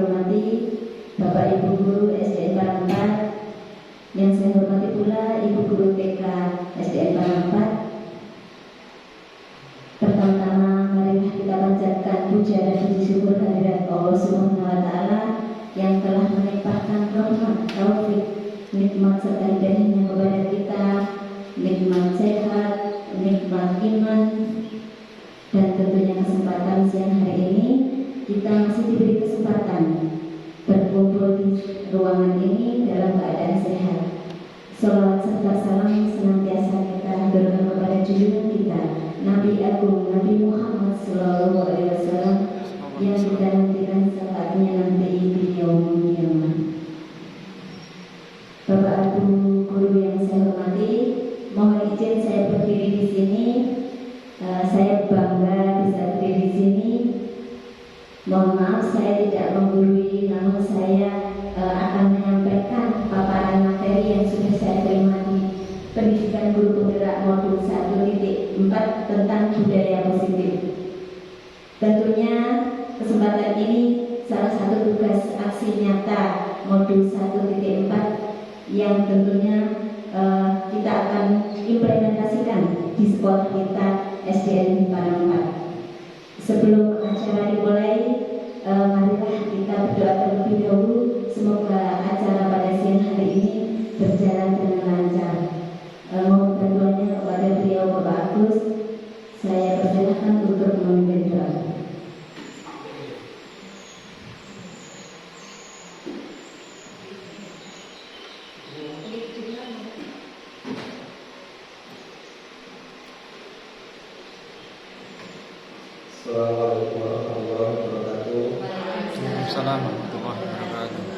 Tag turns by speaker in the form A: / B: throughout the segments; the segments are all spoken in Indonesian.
A: hormati Bapak Ibu Guru SDN Parangpat, yang saya hormati pula Ibu Guru TK SDN Parangpat. Pertama-tama marilah kita panjatkan puja dan puji syukur kehadirat Allah Subhanahu wa Ta'ala yang telah melimpahkan rahmat, taufik, nikmat serta hidayahnya kepada kita, nikmat sehat, nikmat iman, dan tentunya kesempatan siang hari ini kita masih diberi kesempatan berkumpul di ruangan ini dalam keadaan sehat. Salawat serta salam senantiasa kita haturkan kepada junjungan kita Nabi Agung Nabi Muhammad SAW yang kita nantikan saatnya nanti di yaumul kiamah. Bapak Ibu Guru yang saya hormati, mohon izin saya berdiri di sini. Saya bangga bisa berdiri di sini. Mohon maaf saya tidak menggurui, namun saya akan menyampaikan paparan materi yang sudah saya terima di Pendidikan Guru Penggerak Modul 1.4 tentang budaya positif. Tentunya kesempatan ini salah satu tugas aksi nyata Modul 1.4 yang tentunya kita akan implementasikan di sekolah kita SDN Parangpat. Sebelum acara dimulai, marilah kita berdoa terlebih dahulu. Semoga acara pada siang hari ini berjalan dengan lancar. Mohon bantuannya kepada beliau Bapak Agus. Saya persilahkan untuk memimpin doa.
B: Assalamualaikum warahmatullahi wabarakatuh.
C: Assalamualaikum warahmatullahi wabarakatuh.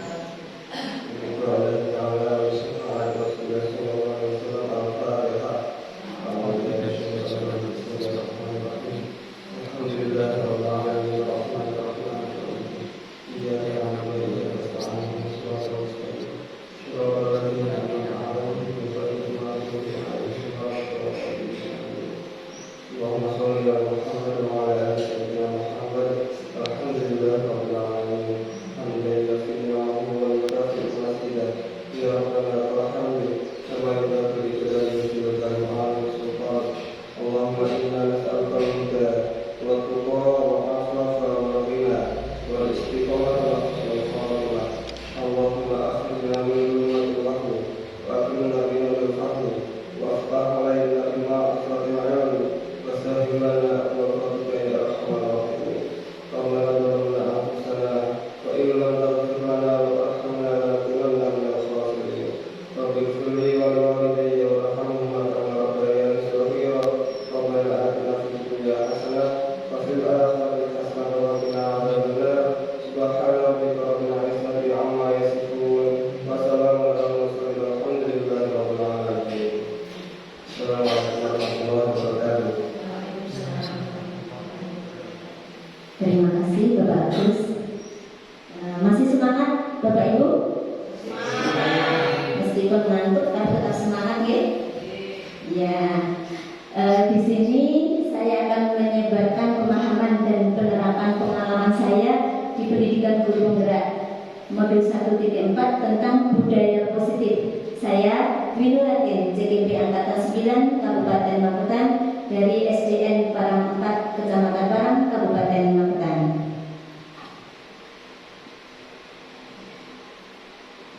A: Terima kasih Bapak Agus. Masih semangat Bapak Ibu? Meskipun ngantuk tapi tetap semangat ya? Ya. Di sini saya akan menyebarkan pemahaman dan penerapan pengalaman saya di Pendidikan Guru Penggerak Modul 1.4 tentang budaya positif. Saya Dwi Nuratin, JKP Angkatan 9 Kabupaten Magetan dari SDN Parangpat, Kecamatan Parang, Kabupaten Magetan.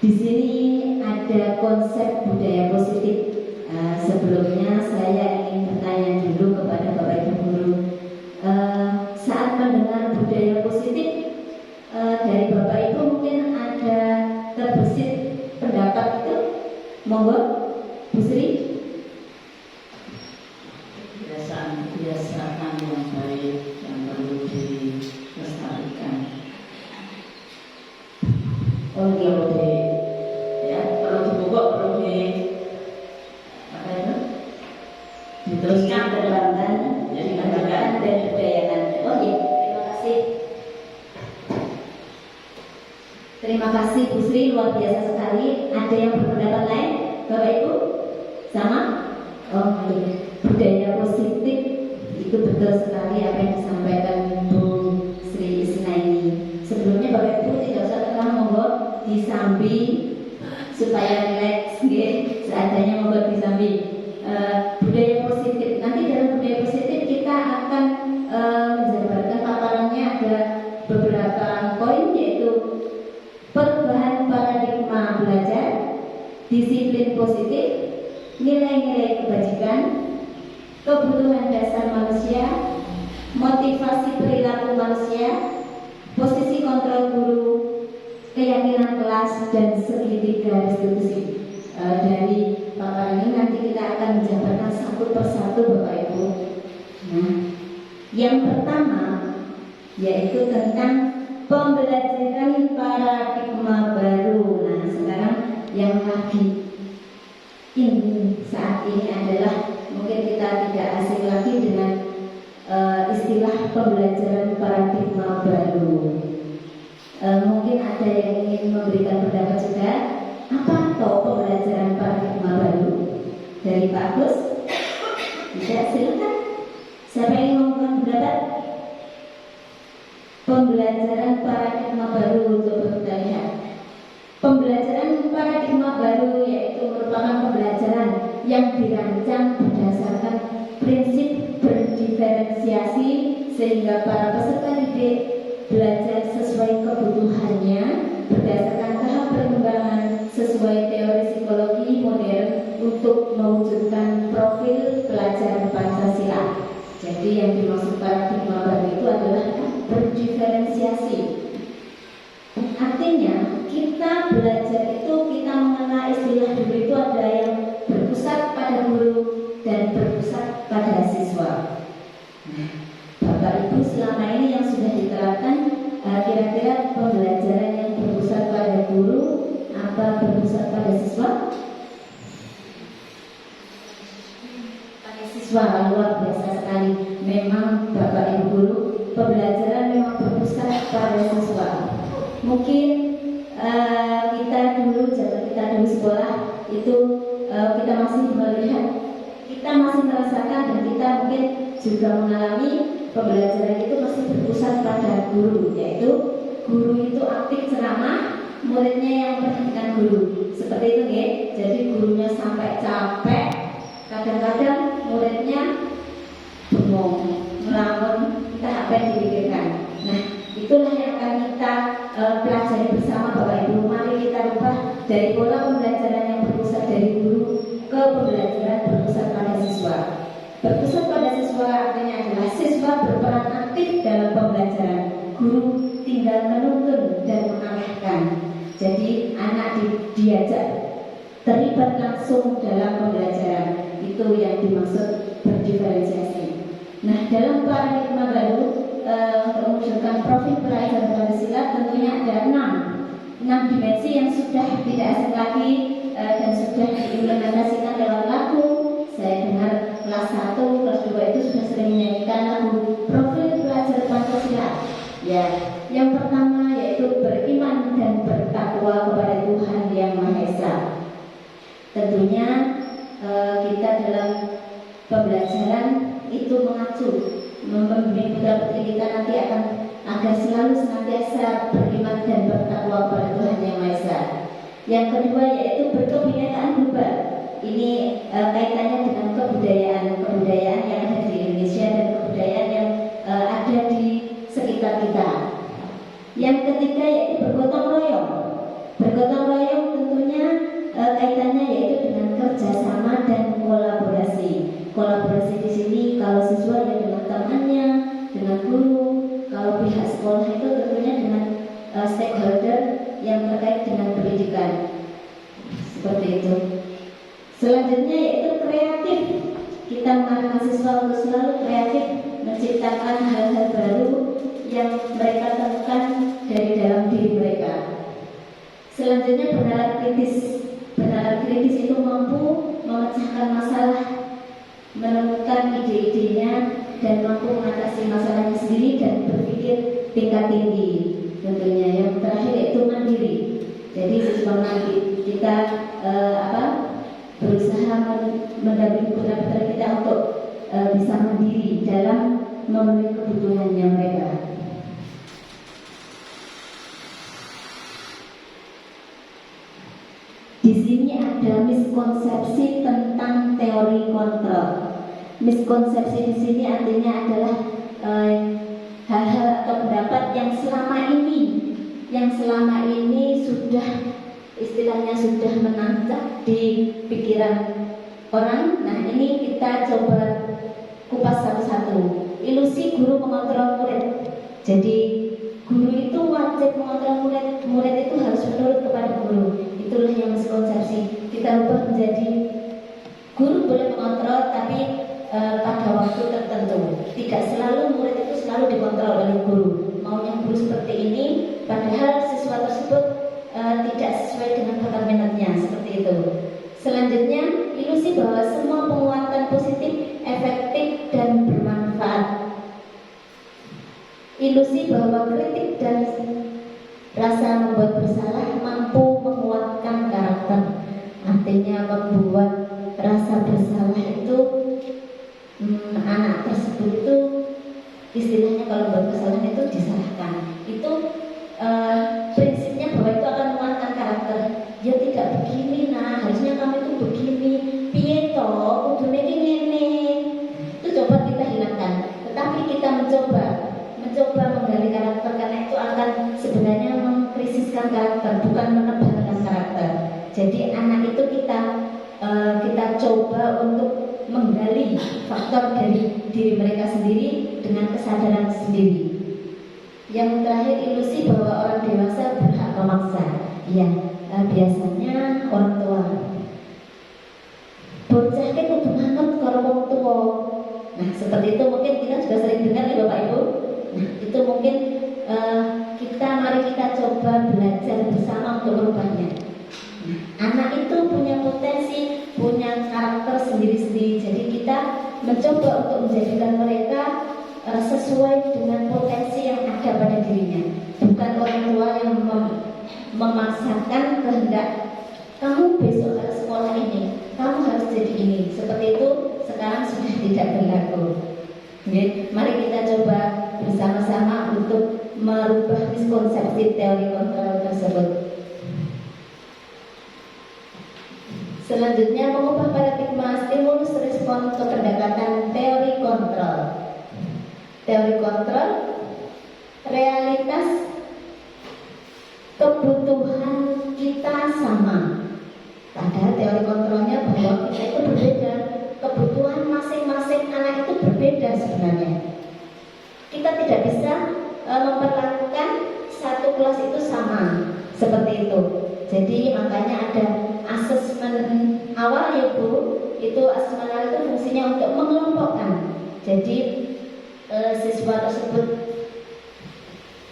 A: Di sini ada konsep budaya positif. Sebelumnya saya ingin bertanya dulu kepada Bapak Ibu Guru. Saat mendengar budaya positif dari Bapak Ibu mungkin ada terbesit pendapat itu. Monggo, Bu Sri.
D: Kebiasaan yang baik yang perlu dilestarikan.
A: Oh iya,
D: Perlu dipupuk, perlu
A: diteruskan, dikembangkan, dan dibudayakan. Oh iya, terima kasih. Terima kasih Bu Sri, luar biasa sekali. Ada yang berpendapat lain, Bapak Ibu? Sama? Oh iya, budaya positif itu betul sekali apa yang disampaikan Bu Sri Isna ini. Sebelumnya Bapak Ibu tidak supaya rileks, seadanya membuat disambi. Budaya positif. Nanti dalam budaya positif kita akan menjabarkan paparannya ada beberapa poin, yaitu perubahan paradigma belajar, disiplin positif, nilai-nilai kebajikan, kebutuhan dasar manusia, motivasi perilaku manusia, posisi kontrol guru, keyakinan kelas, dan segitiga restitusi. Dari paparan ini nanti kita akan menjabarkan satu persatu Bapak Ibu. Nah, yang pertama yaitu tentang pembelajaran paradigma baru. Nah, sekarang yang lagi saat ini adalah mungkin kita tidak asing lagi dengan istilah pembelajaran paradigma baru. Mungkin ada yang ingin memberikan pendapat juga. Apa atau pembelajaran paradigma baru? Dari Pak Agus? Tidak, silakan. Siapa yang ingin pendapat? Pembelajaran paradigma baru, coba kita lihat. Pembelajaran paradigma baru yaitu merupakan pembelajaran yang dirancang berdasarkan prinsip berdiferensiasi sehingga para peserta didik belajar sesuai kebutuhannya berdasarkan tahap perkembangan sesuai teori psikologi modern untuk mewujudkan profil pelajar Pancasila. Jadi yang dimaksud paradigma baru itu adalah berdiferensiasi. Artinya kita belajar itu kita mengenal istilah dulu itu ada yang berpusat pada guru dan berpusat pada siswa. Bapak Ibu selama ini yang sudah diterapkan kira-kira pembelajaran yang berpusat pada guru apa berpusat pada siswa? Pada siswa, luar biasa sekali. Memang Bapak Ibu guru pembelajaran memang berpusat pada siswa. Mungkin kita dulu sekolah itu kita masih melihat, kita masih merasakan dan kita mungkin juga mengalami pembelajaran itu masih berpusat pada guru, yaitu guru itu aktif ceramah, muridnya yang memperhatikan guru. Seperti itu ya. Jadi gurunya sampai capek, kadang-kadang muridnya bengong, ngelamun, kita apa yang dipikirkan. Nah, itulah yang akan kita pelajari bersama Bapak Ibu. Mari kita ubah dari pola pembelajaran yang berpusat dari guru ke pembelajaran berpusat pada siswa. Berpusat pada siswa artinya adalah siswa berperan aktif dalam pembelajaran, guru tinggal menuntun dan mengarahkan. Jadi anak diajak terlibat langsung dalam pembelajaran. Itu yang dimaksud berdiferensiasi. Nah, dalam paradigma baru untuk mewujudkan profil pelajar Pancasila tentunya ada 6 dimensi yang sudah tidak asing lagi dan sudah diimplementasikan lewat lagu. Saya dengar kelas 1, kelas 2 itu sudah sering menyanyikan lagu profil pelajar Pancasila. Ya, yang pertama yaitu beriman dan bertakwa kepada Tuhan Yang Maha Esa. Tentunya kita dalam pembelajaran itu mengacu membimbing putra-putri kita nanti agar selalu senantiasa beriman dan bertakwa kepada Tuhan Yang Maha Esa. Yang kedua yaitu berkebinekaan global. Ini kaitannya dengan kebudayaan yang ada di Indonesia dan kebudayaan yang ada di sekitar kita. Yang ketiga yaitu bergotong royong. Bergotong royong tentunya kaitannya yaitu dengan kerjasama dan kolaborasi. Kolaborasi di sini kalau siswa ya dengan temannya, dengan guru, kalau pihak sekolah itu tentunya dengan stakeholder yang terkait dengan pendidikan. Seperti itu. Selanjutnya yaitu kreatif. Kita mengarahkan siswa untuk selalu kreatif menciptakan hal-hal baru yang mereka temukan dari dalam diri mereka. Selanjutnya bernalar kritis. Bernalar kritis itu mampu memecahkan masalah, menemukan ide-idenya dan mampu mengatasi masalahnya sendiri dan berpikir tingkat tinggi. Tentunya yang terakhir yaitu mandiri. Jadi siswa nanti kita berusaha mendampingi putra-putri kita untuk bisa mandiri dalam memenuhi kebutuhannya mereka. Di sini ada miskonsepsi tentang teori kontrol. Miskonsepsi di sini artinya adalah hal-hal atau pendapat yang selama ini sudah istilahnya sudah menancap di pikiran orang. Nah, ini kita coba kupas satu-satu. Ilusi guru mengontrol murid. Jadi guru itu wajib mengontrol murid. Murid itu harus menurut kepada guru. Itulah yang miskonsepsi. Kita ubah menjadi guru boleh mengontrol, tapi pada waktu tertentu. Tidak selalu murid itu selalu dikontrol oleh guru. Maunya guru seperti ini, padahal siswa tersebut tidak sesuai dengan bakat minatnya, seperti itu. Selanjutnya, ilusi bahwa semua penguatan positif efektif dan bermanfaat. Ilusi bahwa kritik dan rasa membuat bersalah mampu menguatkan karakter. Artinya membuat rasa bersalah itu anak tersebut itu istilahnya kalau membuat kesalahan itu disalahkan. Itu prinsipnya bahwa itu akan menguatkan karakter. Ya tidak begini, nah harusnya kamu itu begini, piye toh kudune iki ngene. Itu coba kita hilangkan. Tetapi kita mencoba menggali karakter, karena itu akan sebenarnya mengkrisiskan karakter, bukan menebalkan karakter. Jadi anak itu kita coba untuk menggali faktor dari diri mereka sendiri dengan kesadaran sendiri. Yang terakhir, ilusi bahwa orang dewasa berhak memaksa. Ya, biasanya orang tua. Bocah ki kudu manut karo wong tua. Nah, seperti itu mungkin kita juga sering dengar ya Bapak Ibu. Nah, itu mungkin mari kita coba belajar bersama untuk merubahnya. Nah, anak itu punya potensi, punya karakter sendiri-sendiri. Jadi kita mencoba untuk menjadikan mereka sesuai dengan potensi yang ada pada dirinya. Bukan orang tua yang memaksakan kehendak, kamu besok harus sekolah ini, kamu harus jadi ini. Seperti itu sekarang sudah tidak berlaku. Mari kita coba bersama-sama untuk merubah miskonsepsi teori kontrol tersebut. Selanjutnya, mengubah paradigma stimulus respon ke pendekatan teori kontrol. Teori kontrol, realitas kebutuhan kita sama. Padahal teori kontrolnya bahwa kita itu berbeda. Kebutuhan masing-masing anak itu berbeda sebenarnya. Kita tidak bisa memperlakukan satu kelas itu sama seperti itu. Jadi makanya ada asesmen awal ya Bu. Itu asesmen awal itu fungsinya untuk mengelompokkan. Jadi siswa tersebut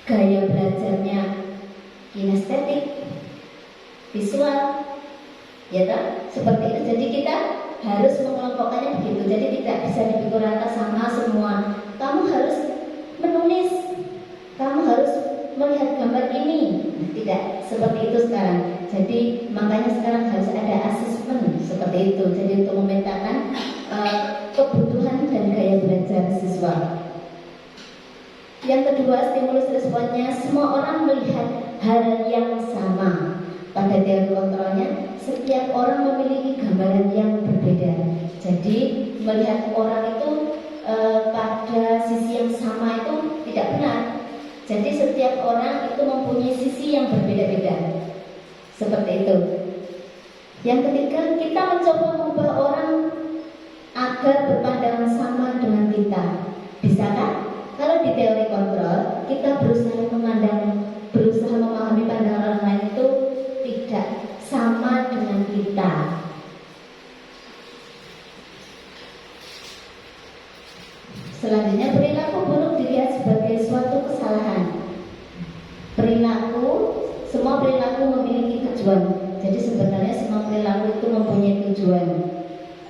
A: gaya belajarnya kinestetik, visual, ya kan? Seperti itu. Jadi kita harus mengelompokkannya begitu. Jadi tidak bisa dipikul rata sama semua. Kamu harus menulis, kamu harus melihat gambar ini. Nah, tidak seperti itu sekarang. Jadi makanya sekarang harus ada asesmen seperti itu. Jadi untuk memetakan kebutuhan dan gaya belajar siswa. Yang kedua, stimulus responnya, semua orang melihat hal yang sama. Pada teori kontrolnya, setiap orang memiliki gambaran yang berbeda. Jadi melihat orang itu pada sisi yang sama itu tidak benar. Jadi setiap orang itu mempunyai sisi yang berbeda-beda. Seperti itu. Yang ketiga, kita mencoba mengubah orang agar berpandangan sama dengan kita. Bisa kan? Kalau di teori kontrol, kita berusaha memahami pandangan orang lain itu tidak sama dengan kita. Selanjutnya, perilaku buruk dilihat sebagai suatu kesalahan. Semua perilaku memiliki tujuan. Jadi sebenarnya semua perilaku itu mempunyai tujuan.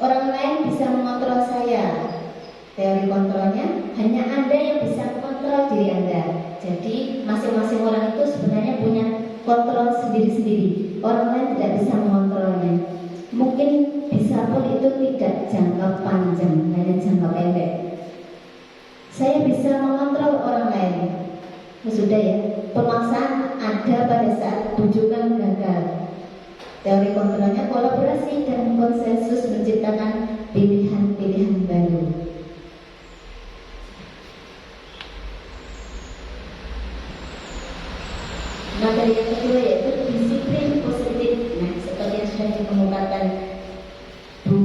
A: Orang lain bisa mengontrol saya. Teori kontrolnya, hanya Anda yang bisa mengontrol diri Anda. Jadi masing-masing orang itu sebenarnya punya kontrol sendiri-sendiri. Orang lain tidak bisa mengontrolnya. Mungkin bisa pun itu tidak jangka panjang, hanya jangka pendek. Saya bisa mengontrol orang lain. Sudah ya, pemaksaan ada pada saat bujukan gagal. Teori kontrolnya kolaborasi dan konsensus menciptakan pilihan-pilihan baru. Materi yang kedua yaitu disiplin positif. Nah, seperti yang sudah dikemukakan Bu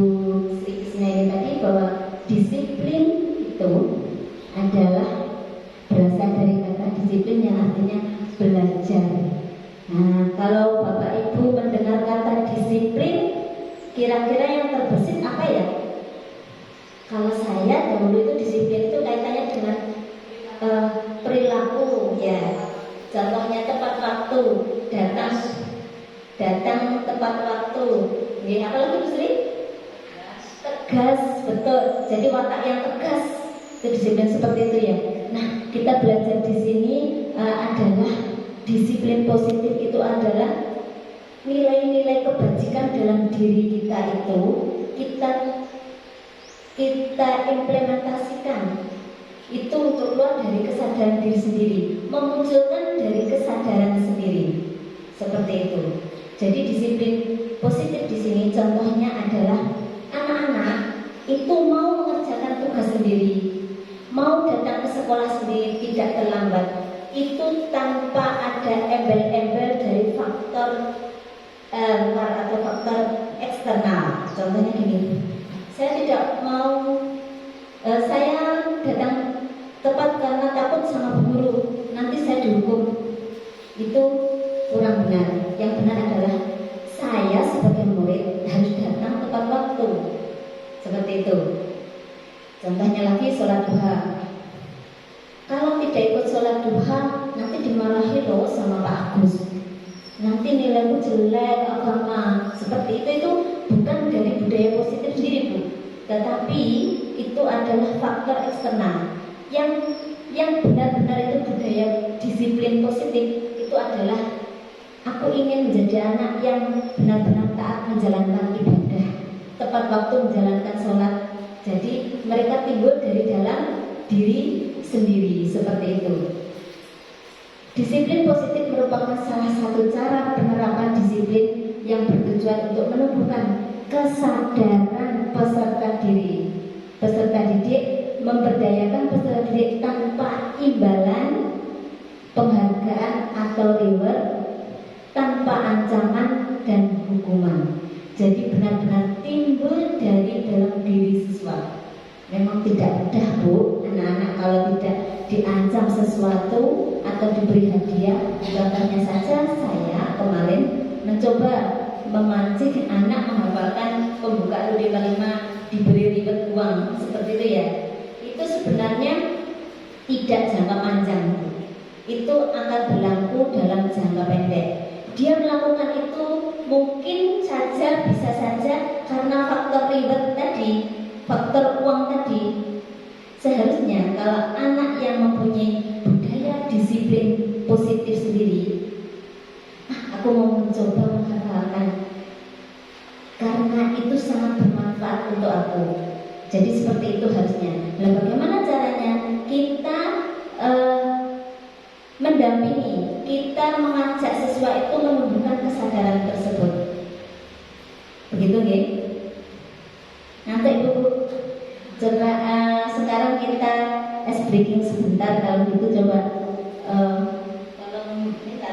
A: Sri Krisnayani tadi, bahwa disiplin itu adalah berasal dari kata disiplin yang artinya belajar. Nah, kalau Bapak Ibu mendengar kata disiplin, kira-kira yang terbesit apa ya? Kalau saya dahulu itu disiplin itu kaitannya dengan perilaku, ya. Contohnya tepat waktu, datang tepat waktu. Ya, apa lagi Bu Sri? Tegas, betul. Jadi watak yang tegas itu disiplin seperti itu ya. Nah, kita belajar di sini adalah disiplin positif itu adalah nilai-nilai kebajikan dalam diri kita itu kita implementasikan itu untuk keluar dari kesadaran diri sendiri, memunculkan dari kesadaran sendiri, seperti itu. Jadi disiplin positif di sini contohnya adalah anak-anak itu mau mengerjakan tugas sendiri, mau datang ke sekolah sendiri tidak terlambat, itu tanpa ada embel-embel dari faktor luar atau faktor eksternal. Contohnya gini, saya tidak mau, saya datang tepat karena takut sama bu guru, nanti saya dihukum. Itu kurang benar. Yang benar adalah saya sebagai murid harus datang tepat waktu. Seperti itu. Contohnya lagi sholat duha. Kalau tidak ikut sholat duha, nanti dimarahi loh sama Pak Agus. Nanti nilaimu jelek, agama. Seperti itu bukan dari budaya positif sendiri, Bu. Tetapi itu adalah faktor eksternal. Yang benar-benar itu budaya disiplin positif itu adalah aku ingin menjadi anak yang benar-benar taat menjalankan ibadah, tepat waktu menjalankan sholat. Jadi mereka timbul dari dalam diri sendiri, seperti itu. Disiplin positif merupakan salah satu cara penerapan disiplin yang bertujuan untuk menumbuhkan kesadaran peserta didik, memberdayakan peserta didik tanpa imbalan, penghargaan atau reward, tanpa ancaman dan hukuman. Jadi benar-benar timbul dari dalam diri siswa. Memang tidak mudah, Bu, anak-anak kalau tidak diancam sesuatu atau diberi hadiah. Contohnya saja saya kemarin mencoba memancing anak menghafalkan pembukaan UD45, diberi ribet uang, seperti itu ya. Itu sebenarnya tidak jangka panjang, itu akan berlaku dalam jangka pendek. Dia melakukan itu mungkin saja, bisa saja karena faktor ribet tadi, faktor uang tadi. Seharusnya kalau anak yang mempunyai budaya disiplin positif sendiri, aku mau mencoba menghafalkan karena itu sangat bermanfaat untuk aku. Jadi seperti itu harusnya. Nah, bagaimana caranya? Kita mendampingi, kita mengajak siswa itu menumbuhkan kesadaran tersebut. Begitu nggih? Nanti Ibu coba sekarang kita ice breaking sebentar. Kalau gitu coba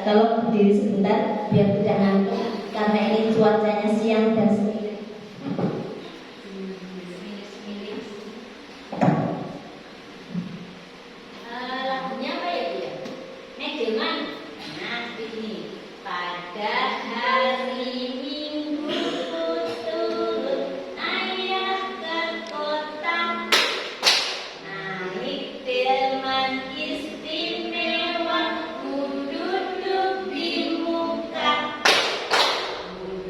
A: tolong berdiri sebentar biar tidak ngantuk karena ini cuacanya siang dan sembilan. Lagunya apa ya Bu ya? Negelman. Nah ini pada hari Minggu turun ayah ke kota, naik delman istimewa, duduk di muka,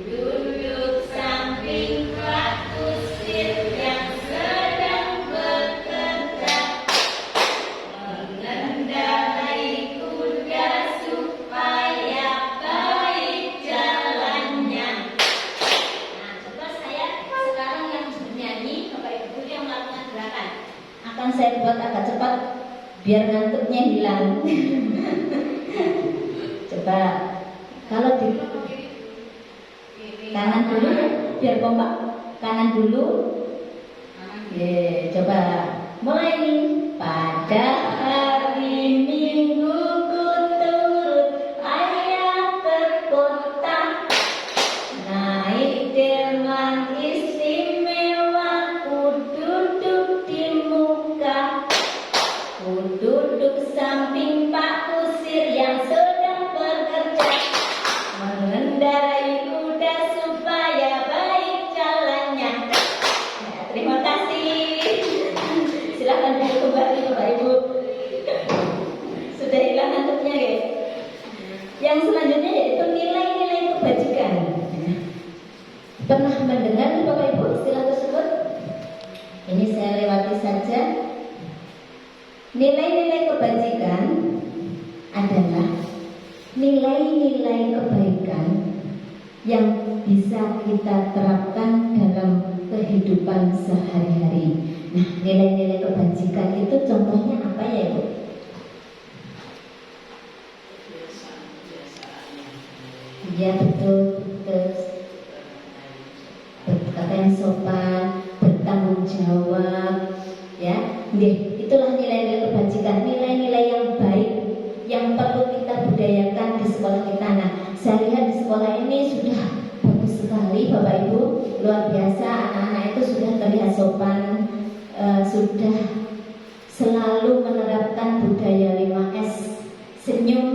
A: duduk samping Pak Kusir yang sedang bekerja, mengendarai kuda supaya baik jalannya. Nah, coba saya sekarang yang bernyanyi, Bapak Ibu yang melakukan gerakan. Akan saya buat agak cepat biar ngantuknya hilang. Coba kalau di biar kompak. Kanan dulu. Coba mulai nih. Pada hari Minggu ku turut ayah ke kota, naik delman istimewa, ku duduk di muka, ku duduk samping Pak Kusir yang sedang bekerja, mengendarai kuda supaya baik jalannya. Ya, terima kasih. Silakan duduk kembali Bapak Ibu. Sudah hilang ngantuknya guys. Yang selanjutnya yaitu nilai-nilai kebajikan. Pernah mendengar nih Bapak Ibu istilah tersebut? Ini saya lewati saja. Nilai-nilai kebajikan adalah nilai-nilai kebaikan yang bisa kita terapkan dalam kehidupan sehari-hari. Nah, nilai-nilai kebajikan itu contohnya apa ya Ibu? Iya betul, berkata yang sopan, bertanggung jawab, ya. Itulah nilai-nilai kebajikan, nilai-nilai yang baik yang perlu kita budayakan di sekolah kita. Nah, saya lihat di sekolah ini sudah bagus sekali Bapak Ibu, luar biasa. Anak-anak itu sudah terlihat sopan, sudah selalu menerapkan budaya 5S, senyum,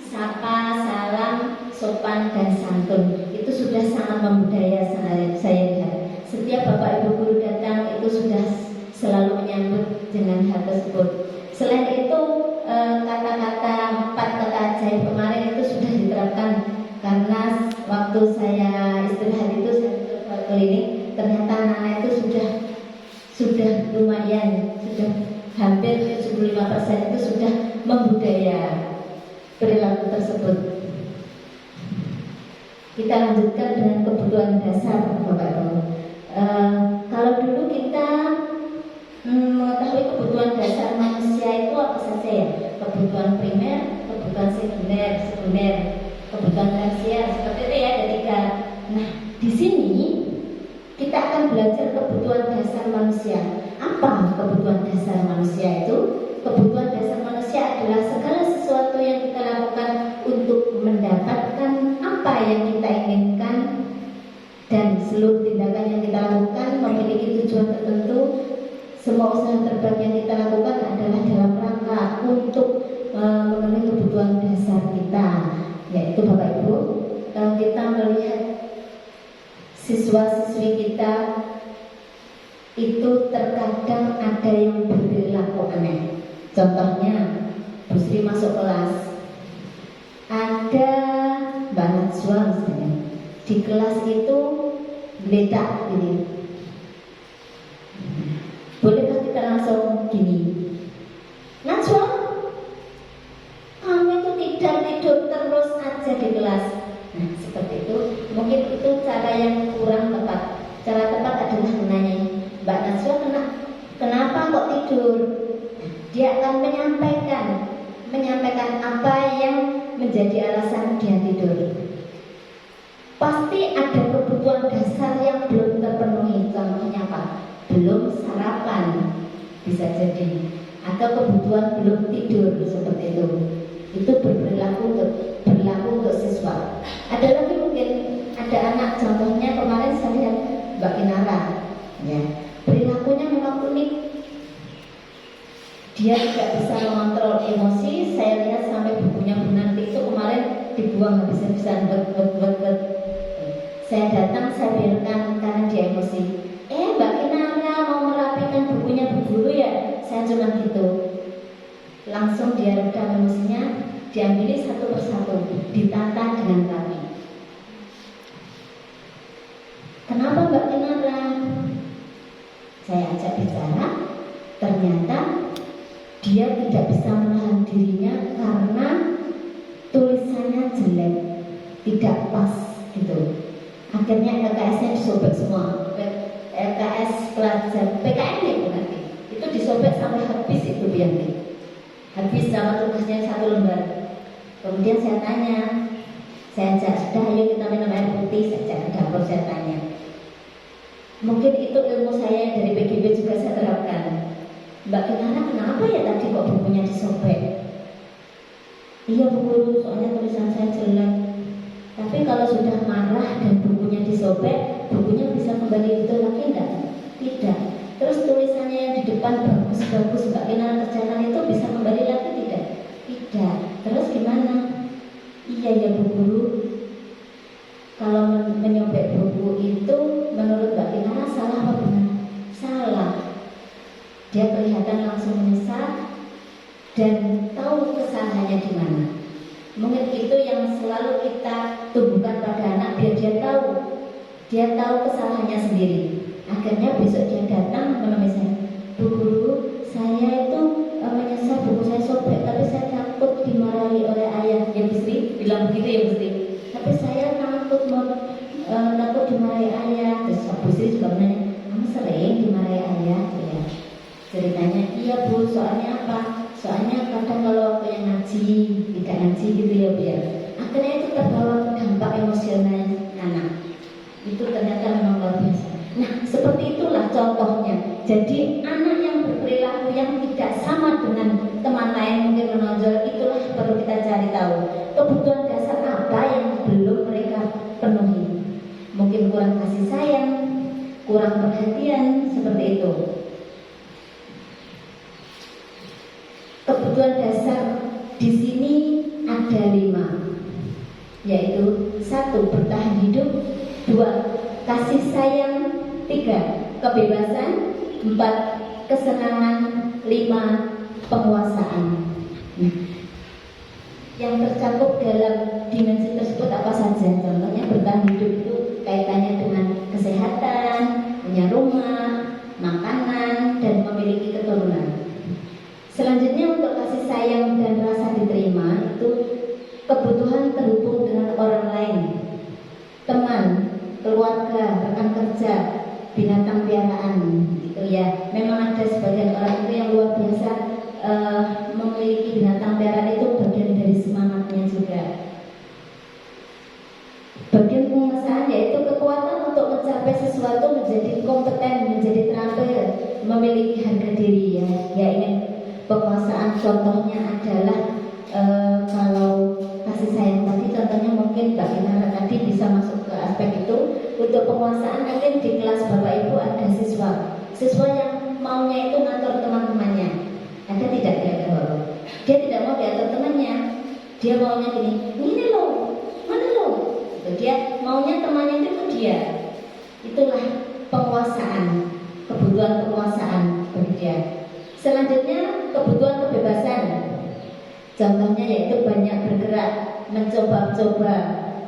A: sapa, salam, sopan dan santun. Itu sudah sangat membudaya saya lihat. Setiap Bapak Ibu guru datang itu sudah selalu menyambut dengan hal tersebut. Selain itu kata-kata 4 kata ajaib kemarin itu sudah diterapkan, karena waktu saya istirahat itu saya keliling, ternyata anak-anak itu sudah lumayan, sudah hampir 75% itu sudah membudaya perilaku tersebut. Kita lanjutkan dengan kebutuhan dasar Bapak Ibu. Kalau dulu kita mengetahui kebutuhan dasar manusia itu apa saja ya? Kebutuhan primer, kebutuhan sekunder, kebutuhan tersier, seperti itu ya, ada 3. Nah, di sini kita akan belajar kebutuhan dasar manusia. Apa kebutuhan dasar manusia itu? Kebutuhan dasar manusia adalah segala sesuatu yang kita lakukan untuk mendapatkan apa yang kita inginkan, dan seluruh tindakan yang kita lakukan memiliki tujuan tertentu. Semua usaha terbaik yang kita lakukan adalah dalam rangka untuk memenuhi kebutuhan dasar kita, yaitu Bapak Ibu, kita melihat siswa-siswi kita itu terkadang ada yang berperilaku aneh. Contohnya, Bu Sri masuk kelas, ada Mbak Najwa misalnya, di kelas itu geletak gini. Bolehkah kita langsung gini, Najwa, kamu itu tidak tidur terus aja di kelas. Nah, seperti itu. Mungkin itu cara yang kurang tepat. Cara tepat adalah menanya, Mbak Najwa, kenapa kok tidur? Dia akan menyampaikan apa yang menjadi alasan dia tidur. Pasti ada kebutuhan dasar yang belum terpenuhi. Contohnya apa? Belum sarapan, bisa jadi, atau kebutuhan belum tidur, seperti itu. Itu berlaku untuk siswa. Ada lagi mungkin ada anak, contohnya kemarin saya lihat Mbak Inara, ya, perilakunya memang unik. Dia tidak bisa mengontrol emosi. Saya lihat sampai bukunya Bu Nanti itu kemarin dibuang habis-habisan. Saya datang, saya biarkan karena dia emosi. Mbak Inara mau merapikan bukunya Bu Guru ya? Saya cuma gitu. Langsung dia redam emosinya, diambil satu persatu, ditata dengan rapi. Kenapa Mbak Inara? Saya ajak bicara, ternyata dia tidak bisa menahan dirinya karena tulisannya jelek, tidak pas gitu. Akhirnya LKS-nya disobek semua. LKS pelajar PKN ya nanti itu disobek sampai habis itu Bianti. Habis sama tugasnya 1 lembar. Kemudian saya tanya, saya ajak, sudah ayo kita minum air putih, saya ajak ke dapur, saya tanya, Mungkin itu ilmu saya dari PGB juga saya terapkan. Mbak Kinara, kenapa ya tadi kok bukunya disobek? Iya Bu Guru, soalnya tulisan saya jelek. Tapi kalau sudah marah dan bukunya disobek, bukunya bisa kembali betul lagi enggak? Tidak. Terus tulisannya yang di depan bagus-bagus Mbak Kinara kerjakan itu bisa kembali lagi tidak? Tidak. Terus gimana? Iya ya Bu Guru, kalau menyobek buku itu menurut Mbak Kinara salah apa benar? Salah. Dia kelihatan langsung menyesal dan tahu kesalahannya di mana. Mungkin itu yang selalu kita tumbuhkan pada anak biar dia tahu kesalahannya sendiri. Akhirnya besok dia datang menemui saya, Bu Guru, saya itu menyesal buku saya sobek, tapi saya takut dimarahi oleh ayah. Ya Gusti, bilang begitu ya Gusti. Tapi saya takut dimarahi ayah. Terus Pak Busri juga menanya, kamu sering dimarahi ayah? Ya. Ceritanya, iya Bu, soalnya apa? Soalnya kadang kalau waktunya ngaji, tidak ngaji gitu ya Bu ya. Akhirnya itu terbawa dampak emosional anak. Itu ternyata memang luar biasa. Nah, seperti itulah contohnya. Jadi anak yang berperilaku yang tidak sama dengan teman lain mungkin menonjol, itulah perlu kita cari tahu. Kebutuhan dasar apa yang belum mereka penuhi? Mungkin kurang kasih sayang, kurang perhatian, seperti itu. Kebutuhan dasar di sini ada 5, yaitu 1. Bertahan hidup, 2. Kasih sayang, 3. Kebebasan, 4. Kesenangan, 5. Penguasaan. Yang tercakup dalam dimensi tersebut apa saja? Contohnya bertahan hidup itu kaitannya dengan kesehatan, punya rumah, makanan, dan memiliki keturunan. Selanjutnya untuk kasih sayang dan rasa diterima itu kebutuhan terhubung dengan orang lain, teman, keluarga, rekan kerja, binatang piaraan, gitu ya. Memang ada sebagian orang itu yang luar biasa memiliki binatang piaraan, itu bagian dari semangatnya juga. Bagian penguasaan yaitu kekuatan untuk mencapai sesuatu, menjadi kompeten, menjadi terampil, memiliki harga diri ya. Dia ingin penguasaan, contohnya adalah kalau kasih sayang tadi, contohnya mungkin Mbak Kinara tadi bisa masuk ke aspek itu. Untuk penguasaan mungkin di kelas Bapak Ibu ada siswa yang maunya itu ngatur teman-temannya. Ada tidak dia? Dia tidak mau diatur temannya. Dia maunya ini loh, mana loh? Dia maunya temannya itu dia. Itulah penguasaan, kebutuhan penguasaan bagi dia. Selanjutnya kebutuhan kebebasan. Contohnya yaitu banyak bergerak, mencoba-coba,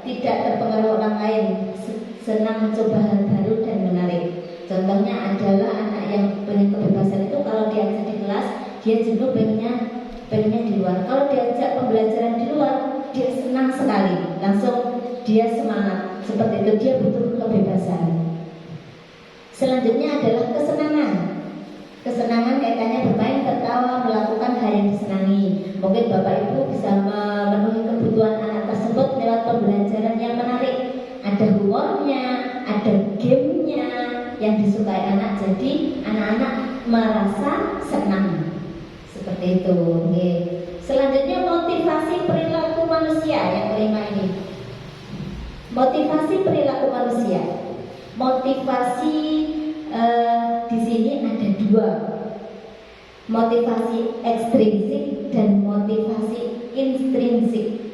A: tidak terpengaruh orang lain, senang mencoba hal baru dan menarik. Contohnya adalah anak yang punya kebebasan itu kalau diajak di kelas, dia jenuh pengennya di luar. Kalau diajak pembelajaran di luar, dia senang sekali, langsung dia semangat. Seperti itu, dia butuh kebebasan. Selanjutnya adalah kesenangan. Kesenangan kaitannya bermain, tertawa, melakukan hal yang disenangi. Mungkin Bapak Ibu bisa memenuhi kebutuhan anak tersebut lewat pembelajaran yang menarik. Ada humornya, ada gamenya yang disukai anak. Jadi anak-anak merasa senang. Seperti itu. Oke. Selanjutnya motivasi perilaku manusia yang kelima ini. Motivasi perilaku manusia. Motivasi di sini ada 2, motivasi ekstrinsik dan motivasi intrinsik.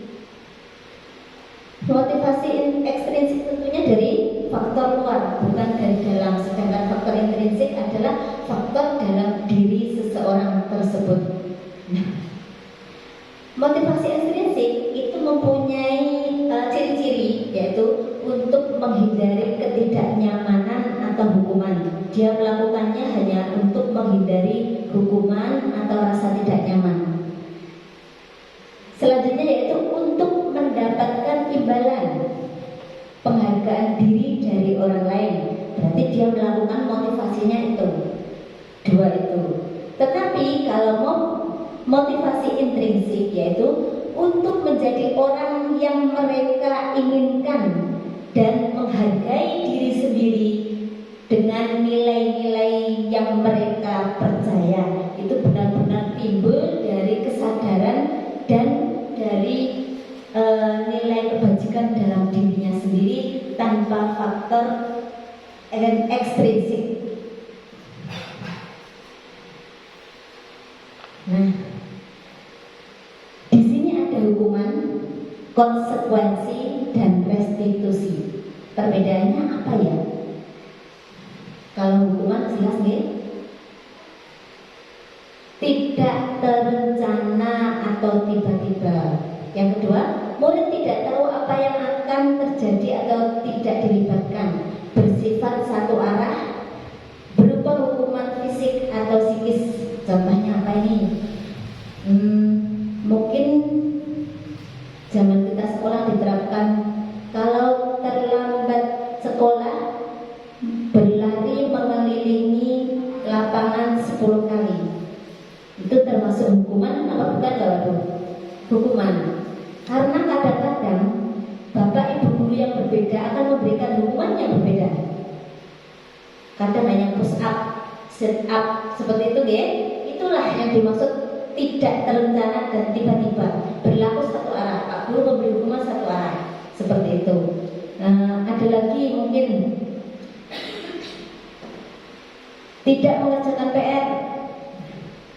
A: Motivasi ekstrinsik tentunya dari faktor luar, bukan dari dalam. Sedangkan faktor intrinsik adalah faktor dalam diri seseorang tersebut. Nah, motivasi ekstrinsik itu mempunyai ciri-ciri, yaitu untuk menghindari ketidaknyamanan atau hukuman. Dia melakukannya hanya untuk menghindari hukuman atau rasa tidak nyaman. Selanjutnya yaitu untuk mendapatkan imbalan, penghargaan diri dari orang lain. Berarti dia melakukan motivasinya itu, 2 itu. Tetapi kalau motivasi intrinsik yaitu untuk menjadi orang yang mereka inginkan dan menghargai diri sendiri dengan yang mereka percaya itu benar-benar timbul dari kesadaran dan dari nilai kebajikan dalam dirinya sendiri tanpa faktor ekstrinsik. Nah, di sini ada hukuman, konsekuensi, dan restitusi. Perbedaannya apa ya? Kalau hukuman jelas nih, tidak terencana atau tiba-tiba. Yang kedua, murid tidak tahu apa yang akan terjadi atau tidak dilibatkan, bersifat satu arah, berupa hukuman fisik atau psikis. Contohnya apa ini? Mungkin zaman kita sekolah diterapkan kalau terlambat sekolah berlari mengelilingi lapangan 10 kali. Itu termasuk hukuman apa bukan Bapak? Hukuman. Karena kadang-kadang Bapak Ibu guru yang berbeda akan memberikan hukuman yang berbeda. Kadang hanya push up, sit up seperti itu ya. Itulah yang dimaksud tidak terencana dan tiba-tiba, berlaku satu arah. Pak Guru memberi hukuman satu arah, seperti itu. Ada lagi mungkin tidak mengerjakan PR,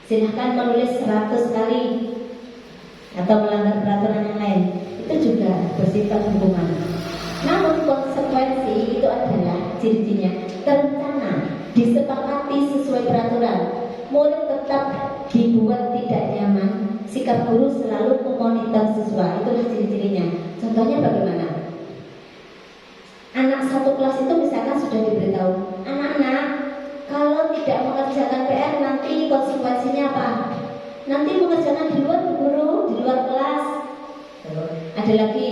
A: silahkan menulis 100 kali atau melanggar peraturan yang lain. Itu juga bersifat hukuman. Namun konsekuensi itu adalah ciri-cirinya terencana, disepakati sesuai peraturan. Murid tetap dibuat tidak nyaman, sikap guru selalu memonitor siswa. Itulah ciri-cirinya. Contohnya bagaimana? Anak satu kelas itu misalkan sudah diberitahu, anak-anak kalau tidak mengerjakan PR nanti konsekuensinya apa? Nanti mengerjakan di luar guru, di luar kelas. Ada lagi,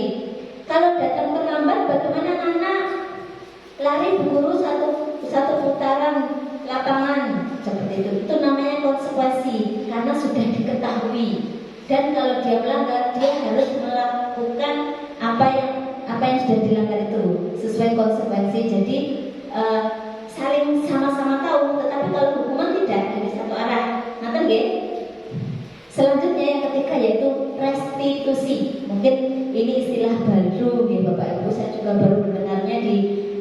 A: kalau datang terlambat bagaimana anak-anak? Lari guru satu putaran lapangan, seperti itu. Itu namanya konsekuensi karena sudah diketahui. Dan kalau dia melanggar, dia harus melakukan apa yang sudah dilanggar itu sesuai konsekuensi. Jadi saling sama-sama tahu, tetapi kalau hukuman tidak dari satu arah. Nanti nggih. Selanjutnya yang ketiga yaitu restitusi. Mungkin ini istilah baru ya Bapak Ibu, saya juga baru mendengarnya di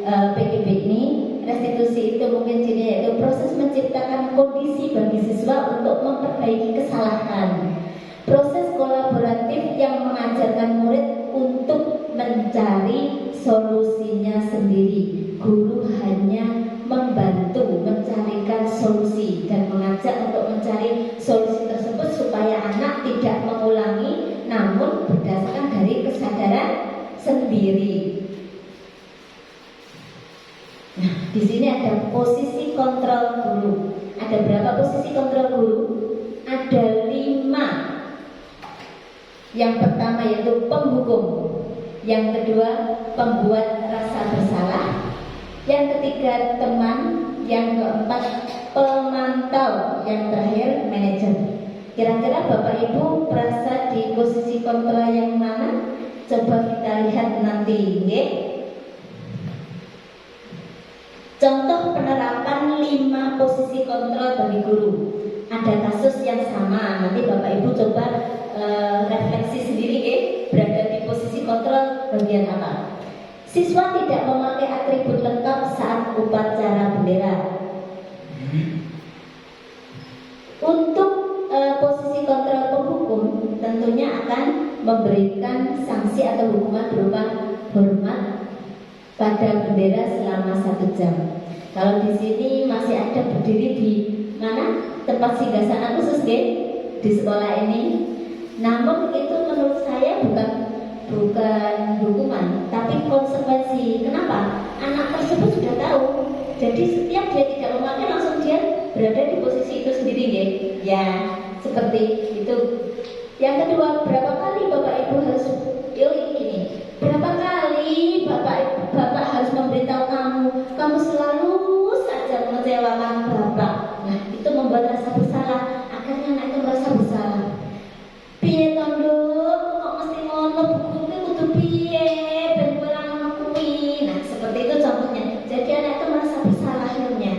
A: PGB ini. Restitusi itu mungkin cirinya yaitu proses menciptakan kondisi bagi siswa untuk memperbaiki kesalahan. Proses kolaboratif yang mengajarkan murid untuk mencari solusinya sendiri. Guru hanya membantu mencarikan solusi dan mengajak untuk mencari solusi tersebut supaya anak tidak mengulangi, namun berdasarkan dari kesadaran sendiri. Nah, di sini ada posisi kontrol guru. Ada berapa posisi kontrol guru? Ada 5. Yang pertama yaitu penghukum, yang kedua pembuat rasa bersalah, yang ketiga teman, yang keempat pemantau, yang terakhir manajer. Kira-kira Bapak Ibu merasa di posisi kontrol yang mana? Coba kita lihat nanti, nggih. Contoh penerapan 5 posisi kontrol bagi guru. Ada kasus yang sama, nanti Bapak Ibu coba refleksi sendiri berada di posisi kontrol bagian apa. Siswa tidak memakai atribut lengkap saat upacara bendera. Untuk posisi kontrol penghukum tentunya akan memberikan sanksi atau hukuman berupa hormat pada bendera selama 1 jam. Kalau di sini masih ada berdiri di mana tempat singgasana khusus di sekolah ini. Namun itu menurut saya bukan hukuman, tapi konsekuensi. Kenapa? Anak tersebut sudah tahu. Jadi setiap dia tidak memakai langsung dia berada di posisi itu sendiri, ya seperti itu. Yang kedua, berapa kali Bapak Ibu harus ini? Berapa kali Bapak harus memberitahu kamu selalu saja mengecewakan Bapak. Nah, itu membuat rasa bersalah. Akhirnya anak itu merasa bersalah. Piye tondo, kok mesti ngono bukuku kudu piye ben kowe ngono kuwi. Nah, seperti itu contohnya. Jadi anak itu merasa bersalah akhirnya.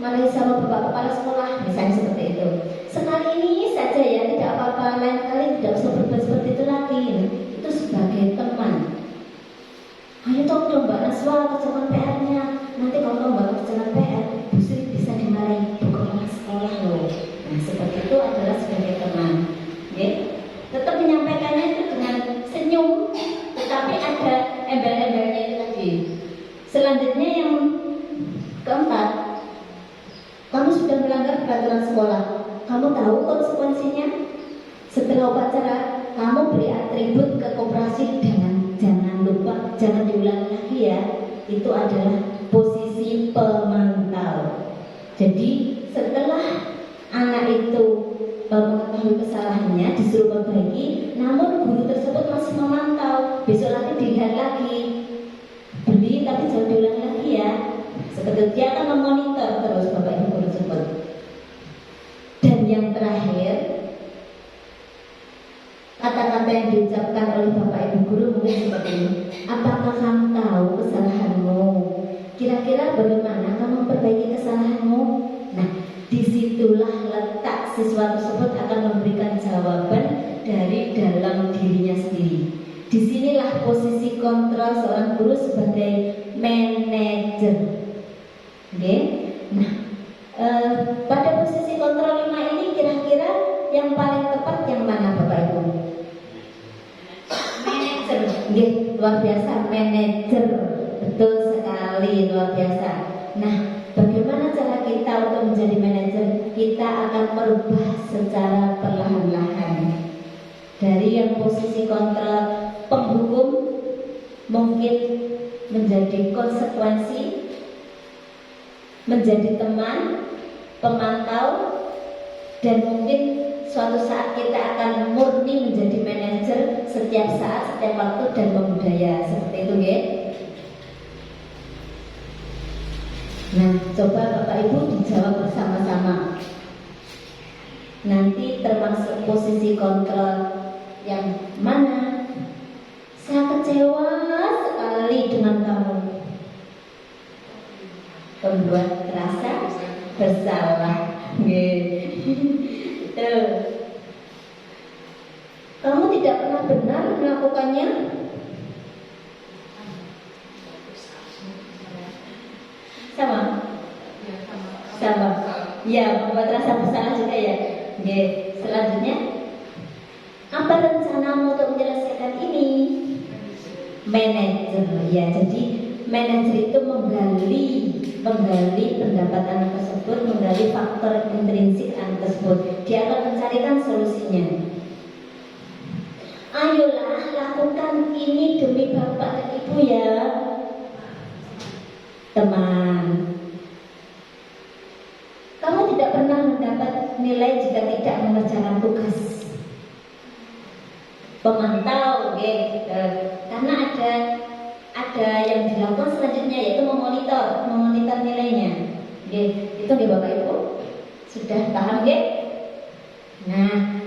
A: marahi sama bapak kepala sekolah, misalnya seperti itu. Sekali ini saja ya, tidak apa-apa, lain kali tidak usah berbuat seperti itu lagi. Itu sebagai teman. Ayo dong Mbak Naswa kerjakan PR-nya. Nanti kalau Mbak kerjakan PR, Bu Sri bisa dimarahi bu kepala sekolah loh. Nah seperti itu adalah sebagai teman. Ya. Tetap menyampaikannya itu dengan senyum, tetapi ada embel-embelnya itu tadi. Selanjutnya yang keempat, kamu sudah melanggar peraturan sekolah. Kamu tahu konsekuensinya? Setelah upacara, kamu beri atribut ke koperasi dengan jangan lupa, jangan diulangi lagi ya. Itu adalah posisi pemantau. Jadi setelah anak itu mengetahui kesalahannya, disuruh perbaiki, namun guru tersebut masih memantau. Besok lagi dilihat lagi, beli tapi jangan diulangi lagi ya. Seperti dia akan memonitor terus Bapak Ibu guru tersebut. Dan yang terakhir, kata-kata yang diucapkan oleh Bapak Ibu guru mungkin seperti ini. Apakah kamu tahu kesalahanmu? Kira-kira bagaimana kamu memperbaiki kesalahanmu? Nah, disitulah letak siswa tersebut akan memberikan jawaban dari dalam dirinya sendiri. Disinilah posisi kontrol seorang guru sebagai manajer. Oke? Nah, pada posisi kontrol 5 ini kira-kira yang paling tepat yang mana Bapak Ibu? Manajer. Oke, luar biasa, manajer. Betul sekali, luar biasa. Nah, bagaimana cara kita untuk menjadi manajer? Kita akan merubah secara perlahan-lahan. Dari yang posisi kontrol penghukum mungkin menjadi konsekuensi, menjadi teman, pemantau, dan mungkin suatu saat kita akan murni menjadi manajer setiap saat, setiap waktu dan membudaya. Seperti itu ya. Nah, coba Bapak Ibu dijawab bersama-sama. Nanti termasuk posisi kontrol yang mana? Saya kecewa sekali dengan kamu. Pembuat rasa bersalah. Kamu tidak pernah benar melakukannya. Sama? Sama. Ya, membuat rasa bersalah juga ya. Oke, selanjutnya, apa rencanamu untuk menyelesaikan ini? Manajer. Ya, jadi manajer itu menggali pendapat anak tersebut, menggali faktor intrinsik anak tersebut. Dia akan mencarikan solusinya. Ayolah, lakukan ini demi bapak dan ibu ya. Teman, kamu tidak pernah mendapat nilai jika tidak mengerjakan tugas. Pemantau, karena ada yang dilakukan selanjutnya yaitu memonitor nilainya. Itu Bapak Ibu sudah paham Nah,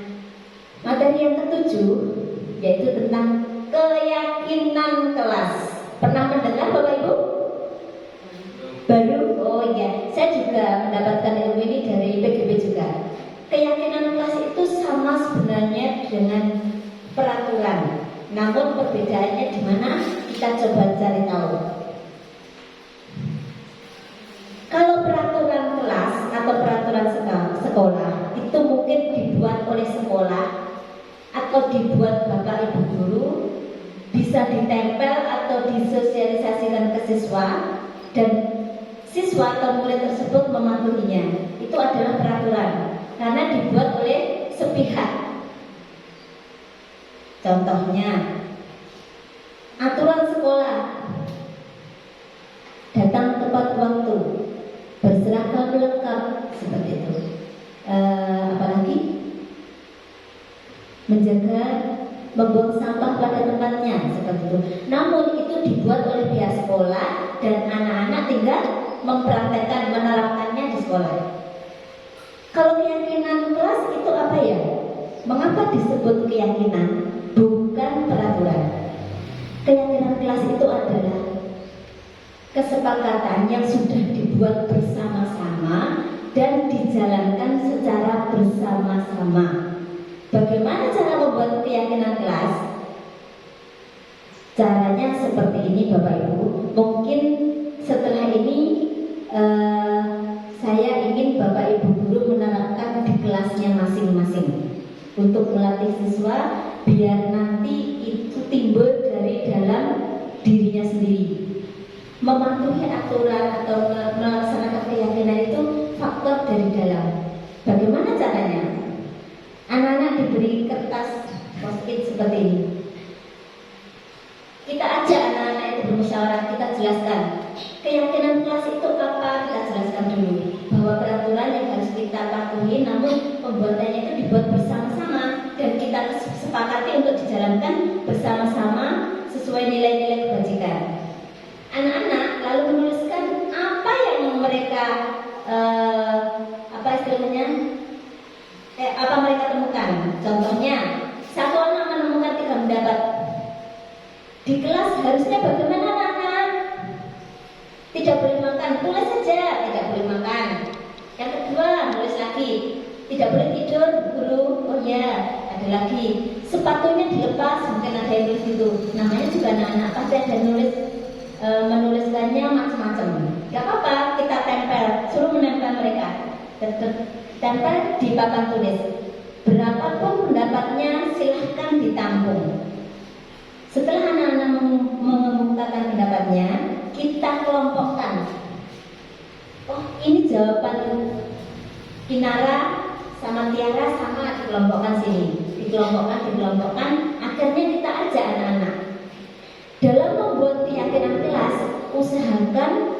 A: materi yang ketujuh yaitu tentang keyakinan kelas. Pernah mendengar Bapak Ibu? Baru? Oh iya, saya juga mendapatkan ilmu ini dari PGB juga. Keyakinan kelas itu sama sebenarnya dengan peraturan. Namun perbedaannya di mana? Kita coba cari tahu. Kalau peraturan kelas atau peraturan sekolah itu mungkin dibuat oleh sekolah atau dibuat Bapak Ibu guru, bisa ditempel atau disosialisasikan ke siswa dan siswa atau murid tersebut mematuhinya. Itu adalah peraturan karena dibuat oleh sepihak. Contohnya, aturan sekolah: datang tepat waktu, berseragam lengkap, seperti itu. Apalagi menjaga membuang sampah pada tempatnya, seperti itu. Namun itu dibuat oleh pihak sekolah dan anak-anak tinggal mempraktekkan, menerapkannya di sekolah. Kalau keyakinan kelas itu apa ya? Mengapa disebut keyakinan? Bukan peraturan. Keyakinan kelas itu adalah kesepakatan yang sudah dibuat bersama-sama dan dijalankan secara bersama-sama. Bagaimana cara membuat keyakinan kelas? Caranya seperti ini Bapak Ibu. Mungkin setelah ini saya ingin Bapak Ibu guru menerapkan di kelasnya masing-masing untuk melatih siswa biar nanti itu timbul dari dalam dirinya sendiri. Mematuhi aturan atau melaksanakan keyakinan itu faktor dari dalam. Bagaimana caranya? Anak-anak diberi kertas post-it seperti ini. Kita ajak anak-anak itu bermusyawarah, kita jelaskan keyakinan kelas itu apa, kita jelaskan dulu bahwa peraturan yang harus kita patuhi, namun pembuatannya itu dibuat bersama-sama dan kita sepakati untuk dijalankan bersama-sama sesuai nilai-nilai kebajikan. Anak-anak lalu menuliskan apa yang mereka apa mereka temukan. Contohnya, satu anak menemukan 3 pendapat. Di kelas harusnya bagaimana anak-anak? Tidak boleh makan, tulis saja tidak boleh makan. Yang kedua, tulis lagi, tidak boleh tidur guru. Oh ya, ada lagi, sepatunya dilepas, mungkin ada yang tulis itu. Namanya juga anak-anak, pasti ada nulis menuliskannya macam-macam. Gak apa-apa, kita tempel, suruh menempel mereka. Tempel di papan tulis. Berapapun pendapatnya silahkan ditampung. Setelah anak-anak mengemukakan pendapatnya, kita kelompokkan. Oh, ini jawaban Inara sama Tiara sama dikelompokkan sini. Dikelompokkan. Akhirnya kita ajak anak-anak. Dalam membuat keyakinan kelas, usahakan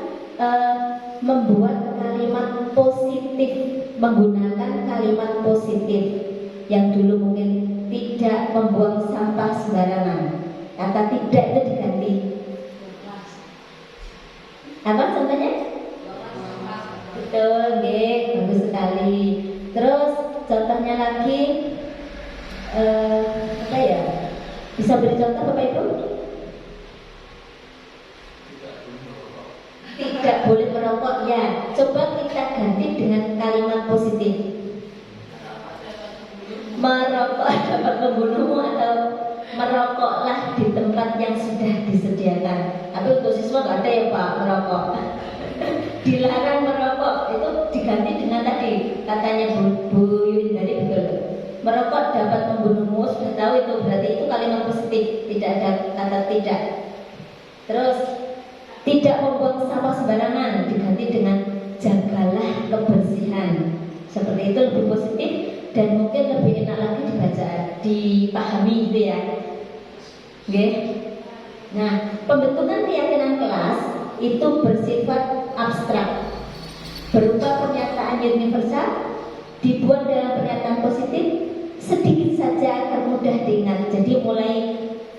A: membuat kalimat positif, menggunakan kalimat positif. Yang dulu mungkin tidak membuang sampah sembarangan. Kata tidak itu diganti. Apa contohnya? Betul, bagus sekali. Terus contohnya lagi, apa ya? Bisa beri contoh Bapak Ibu? Tidak boleh merokok, ya. Coba kita ganti dengan kalimat positif. Merokok dapat membunuhmu, atau merokoklah di tempat yang sudah disediakan. Tapi untuk siswa nggak ada ya Pak merokok. Dilarang merokok, itu diganti dengan tadi katanya Bu Yun tadi, betul. Merokok dapat membunuhmu, sudah tahu itu, berarti itu kalimat positif, tidak ada kata tidak. Terus tidak membuang sampah sembarangan diganti dengan jagalah kebersihan. Seperti itu lebih positif dan mungkin lebih enak lagi dibaca, dipahami gitu ya. Oke. Nah, pembentukan keyakinan kelas itu bersifat abstrak, berupa pernyataan universal, dibuat dalam pernyataan positif, sedikit saja agar mudah diingat. Jadi mulai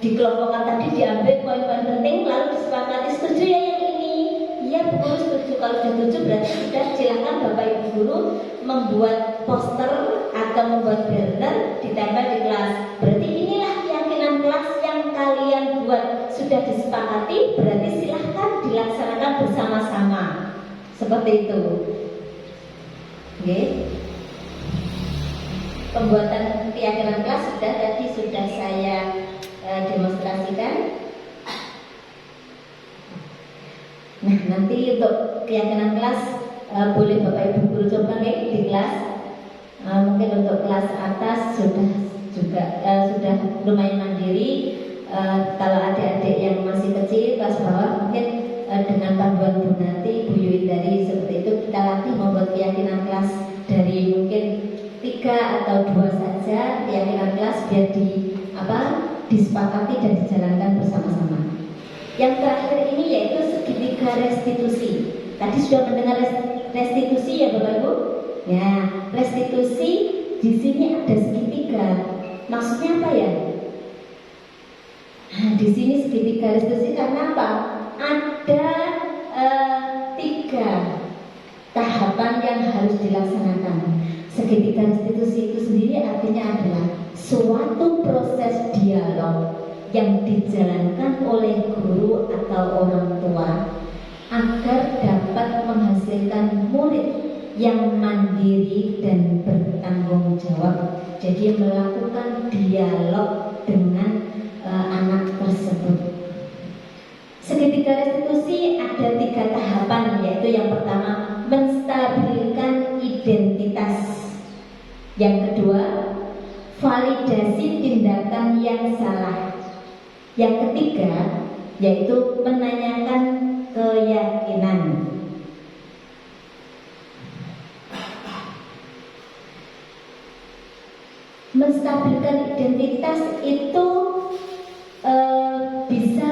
A: dikelompokkan tadi, diambil poin-poin penting, lalu disepakati setuju ya yang ini. Iya Bu Guru setuju. Kalau sudah setuju berarti sudah, silakan Bapak Ibu Guru membuat poster atau membuat banner ditempel di kelas. Berarti inilah keyakinan kelas yang kalian buat, sudah disepakati, berarti silahkan dilaksanakan bersama-sama. Seperti itu. Oke. Pembuatan keyakinan kelas sudah saya demonstrasikan. Nah, nanti untuk keyakinan kelas boleh Bapak Ibu Guru coba di kelas. Mungkin untuk kelas atas sudah lumayan mandiri. Kalau adik-adik yang masih kecil, kelas bawah, mungkin dengan panduan Bu Nanti, Bu Yui tadi seperti itu, kita latih membuat keyakinan kelas dari mungkin 3 atau 2 saja keyakinan kelas biar disepakati dan dijalankan bersama-sama. Yang terakhir ini yaitu segitiga restitusi. Tadi sudah mendengar restitusi ya Bapak Ibu? Ya, restitusi di sini ada segitiga. Maksudnya apa ya? Nah, di sini segitiga restitusi karena apa? Ada 3 tahapan yang harus dilaksanakan. Segitiga restitusi itu sendiri artinya adalah suatu proses dialog yang dijalankan oleh guru atau orang tua agar dapat menghasilkan murid yang mandiri dan bertanggung jawab. Jadi melakukan dialog dengan anak tersebut. Segitiga restitusi ada 3 tahapan, yaitu yang pertama menstabilkan identitas, yang kedua validasi tindakan yang salah, yang ketiga yaitu menanyakan keyakinan. Menstabilkan identitas itu bisa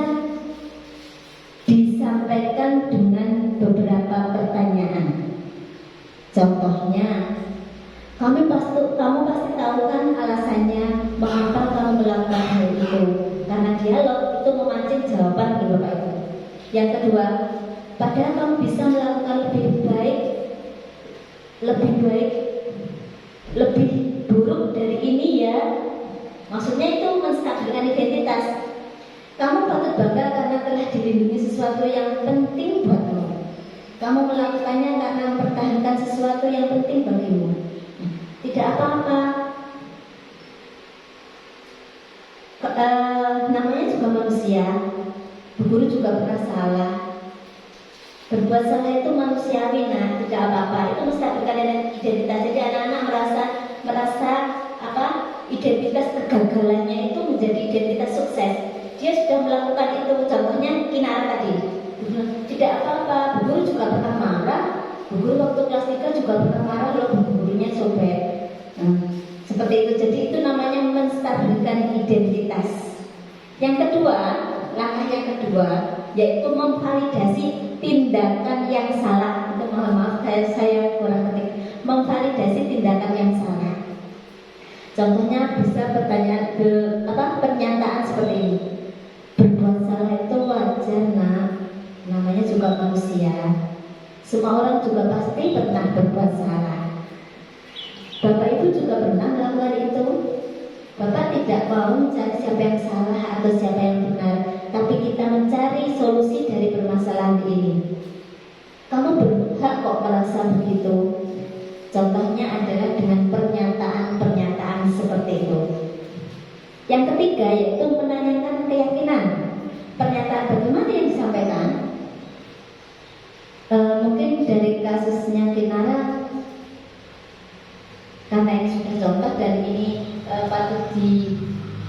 A: disampaikan dengan beberapa pertanyaan. Contohnya, kamu pasti tahu kan alasannya mengapa kamu melakukan hal itu. Karena dialog itu memancing jawaban gitu Bapak Ibu. Yang kedua, padahal kamu bisa melakukan lebih buruk dari ini ya. Maksudnya itu menstabilkan identitas. Kamu patut bangga karena telah dilindungi sesuatu yang penting buatmu. Kamu melakukannya karena mempertahankan sesuatu yang penting bagimu. Tidak apa-apa. Namanya juga manusia. Bu Guru juga pernah salah. Berbuat salah itu manusiawi, nah tidak apa-apa. Itu menstabilkan identitas. Jadi anak-anak merasa identitas kegagalannya itu menjadi identitas sukses. Dia sudah melakukan itu. Contohnya Kinara tadi. Tidak apa-apa. Bu Guru juga pernah marah. Bu Guru waktu kelas 3 juga pernah marah kalau bu gurunya sobek. Seperti itu. Jadi itu namanya menstabilkan identitas. Yang kedua, langkah yang kedua yaitu memvalidasi tindakan yang salah. Itu mohon maaf saya kurang ketik. Memvalidasi tindakan yang salah. Contohnya bisa pernyataan seperti ini. Berbuat salah itu wajar nak. Namanya juga manusia. Semua orang juga pasti pernah berbuat salah. Bapak Ibu juga pernah melakukan itu. Bapak tidak mau mencari siapa yang salah atau siapa yang benar, tapi kita mencari solusi dari permasalahan ini. Kamu berhak kok merasa begitu. Contohnya adalah dengan pernyataan seperti itu. Yang ketiga yaitu menanyakan keyakinan. Pernyataan bagaimana yang disampaikan? Mungkin dari kasusnya Kinara, karena ini sudah contoh dan ini patut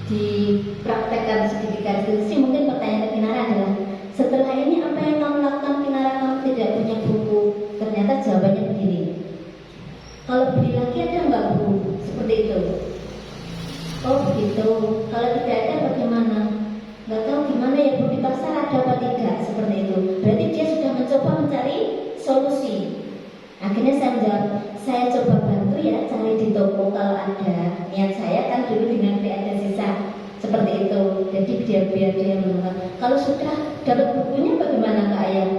A: dipraktekkan sedikit restitusi. Mungkin pertanyaan Kinara adalah, setelah ini apa yang kamu lakukan Kinara? Kamu tidak punya buku. Ternyata jawabannya begini. Kalau beli lagi ada nggak Bu? Seperti itu. Oh begitu. Kalau tidak ada bagaimana? Nggak tahu gimana ya Bu, di pasar ada apa tidak? Seperti itu. Berarti dia sudah mencoba mencari solusi. Akhirnya saya menjawab, saya coba bantu ya cari di toko kalau ada. Niat saya kan dulu dengan ada sisa. Seperti itu. Jadi biar dia menemukan. Kalau sudah dapat bukunya bagaimana Kak Ayah?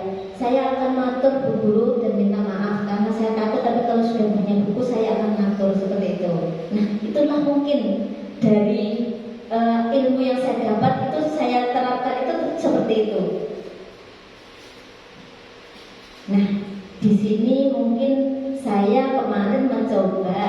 A: Saya akan matur Bu Guru dan minta maaf karena saya takut, tapi kalau sudah punya buku saya akan matur seperti itu. Nah itulah mungkin dari ilmu yang saya dapat itu saya terapkan itu seperti itu. Nah di sini mungkin saya kemarin mencoba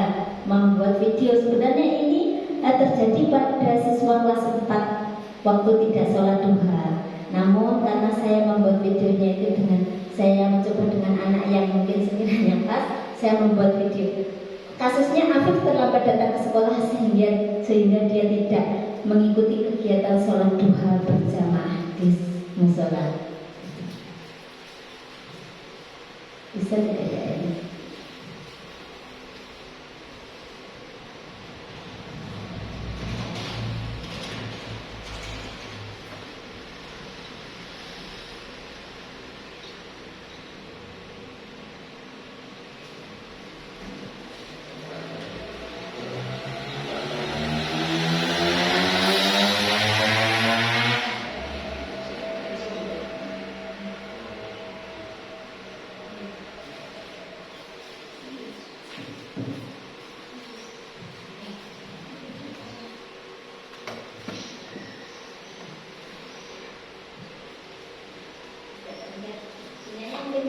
A: membuat video. Sebenarnya ini terjadi pada siswa kelas 4 waktu tidak sholat duha. Namun karena saya membuat videonya itu saya mencoba dengan anak yang mungkin sekiranya pas, saya membuat video. Kasusnya Afif terlambat datang ke sekolah sehingga dia tidak mengikuti kegiatan sholat duha berjamaah di musola. Bisa tidak ya ini?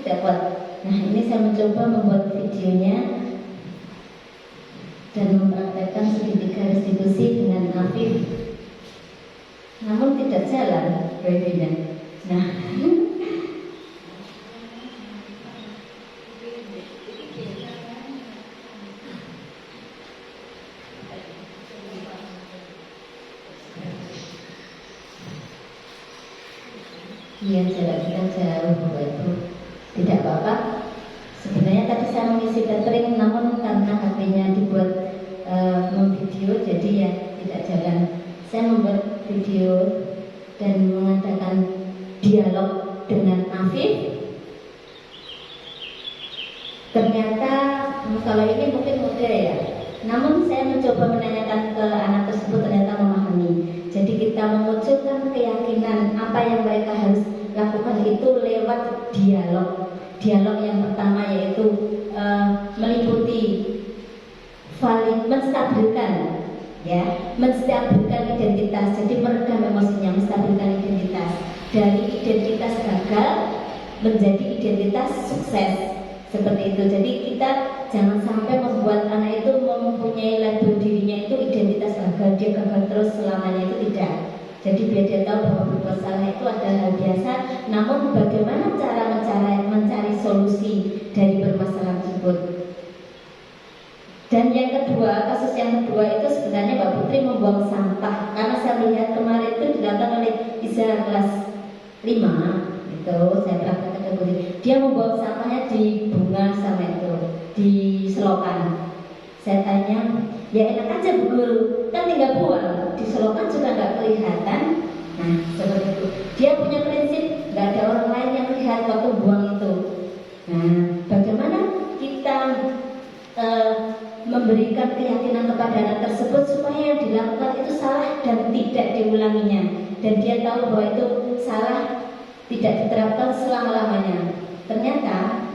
A: Dapat. Nah ini saya mencoba membuat videonya dan mempraktekkan segitiga restitusi dengan Afif, namun tidak jalan wifi-nya. Nah, iya, jarak kita jauh Bapak Ibu. Tidak apa-apa. Sebenarnya tadi saya mengisi tethering, namun karena HP-nya dibuat memvideo, jadi ya tidak jalan. Saya membuat video dan mengadakan dialog dengan Afif. Ternyata kalau ini mungkin mudah ya. Namun saya mencoba menanyakan ke anak tersebut, ternyata memahami. Jadi kita memunculkan keyakinan apa yang mereka harus lakukan itu lewat dialog. Dialog yang pertama yaitu meliputi menstabilkan, ya, menstabilkan identitas. Jadi meredam emosinya, menstabilkan identitas dari identitas gagal menjadi identitas sukses. Seperti itu. Jadi kita jangan sampai membuat anak itu mempunyai label dirinya itu identitas gagal, dia gagal terus selamanya, itu tidak. Jadi biar dia tahu bahwa berbuat salah itu adalah hal biasa. Namun bagaimana cara mencari solusi dari permasalahan tersebut. Dan yang kedua, kasus yang kedua itu sebenarnya Mbak Putri membuang sampah. Karena saya melihat kemarin itu dilakukan oleh Isa kelas 5 itu, saya praktek ke Putri. Dia membuang sampahnya di bunga sama itu, di selokan. Saya tanya, ya enak aja Bu Guru, kan tinggal buang, di selokan juga nggak kelihatan. Nah seperti itu. Dia punya prinsip nggak ada orang lain yang lihat waktu buang itu. Nah bagaimana kita memberikan keyakinan kepada anak tersebut supaya yang dilakukan itu salah dan tidak diulanginya, dan dia tahu bahwa itu salah, tidak diterapkan selama-lamanya. Ternyata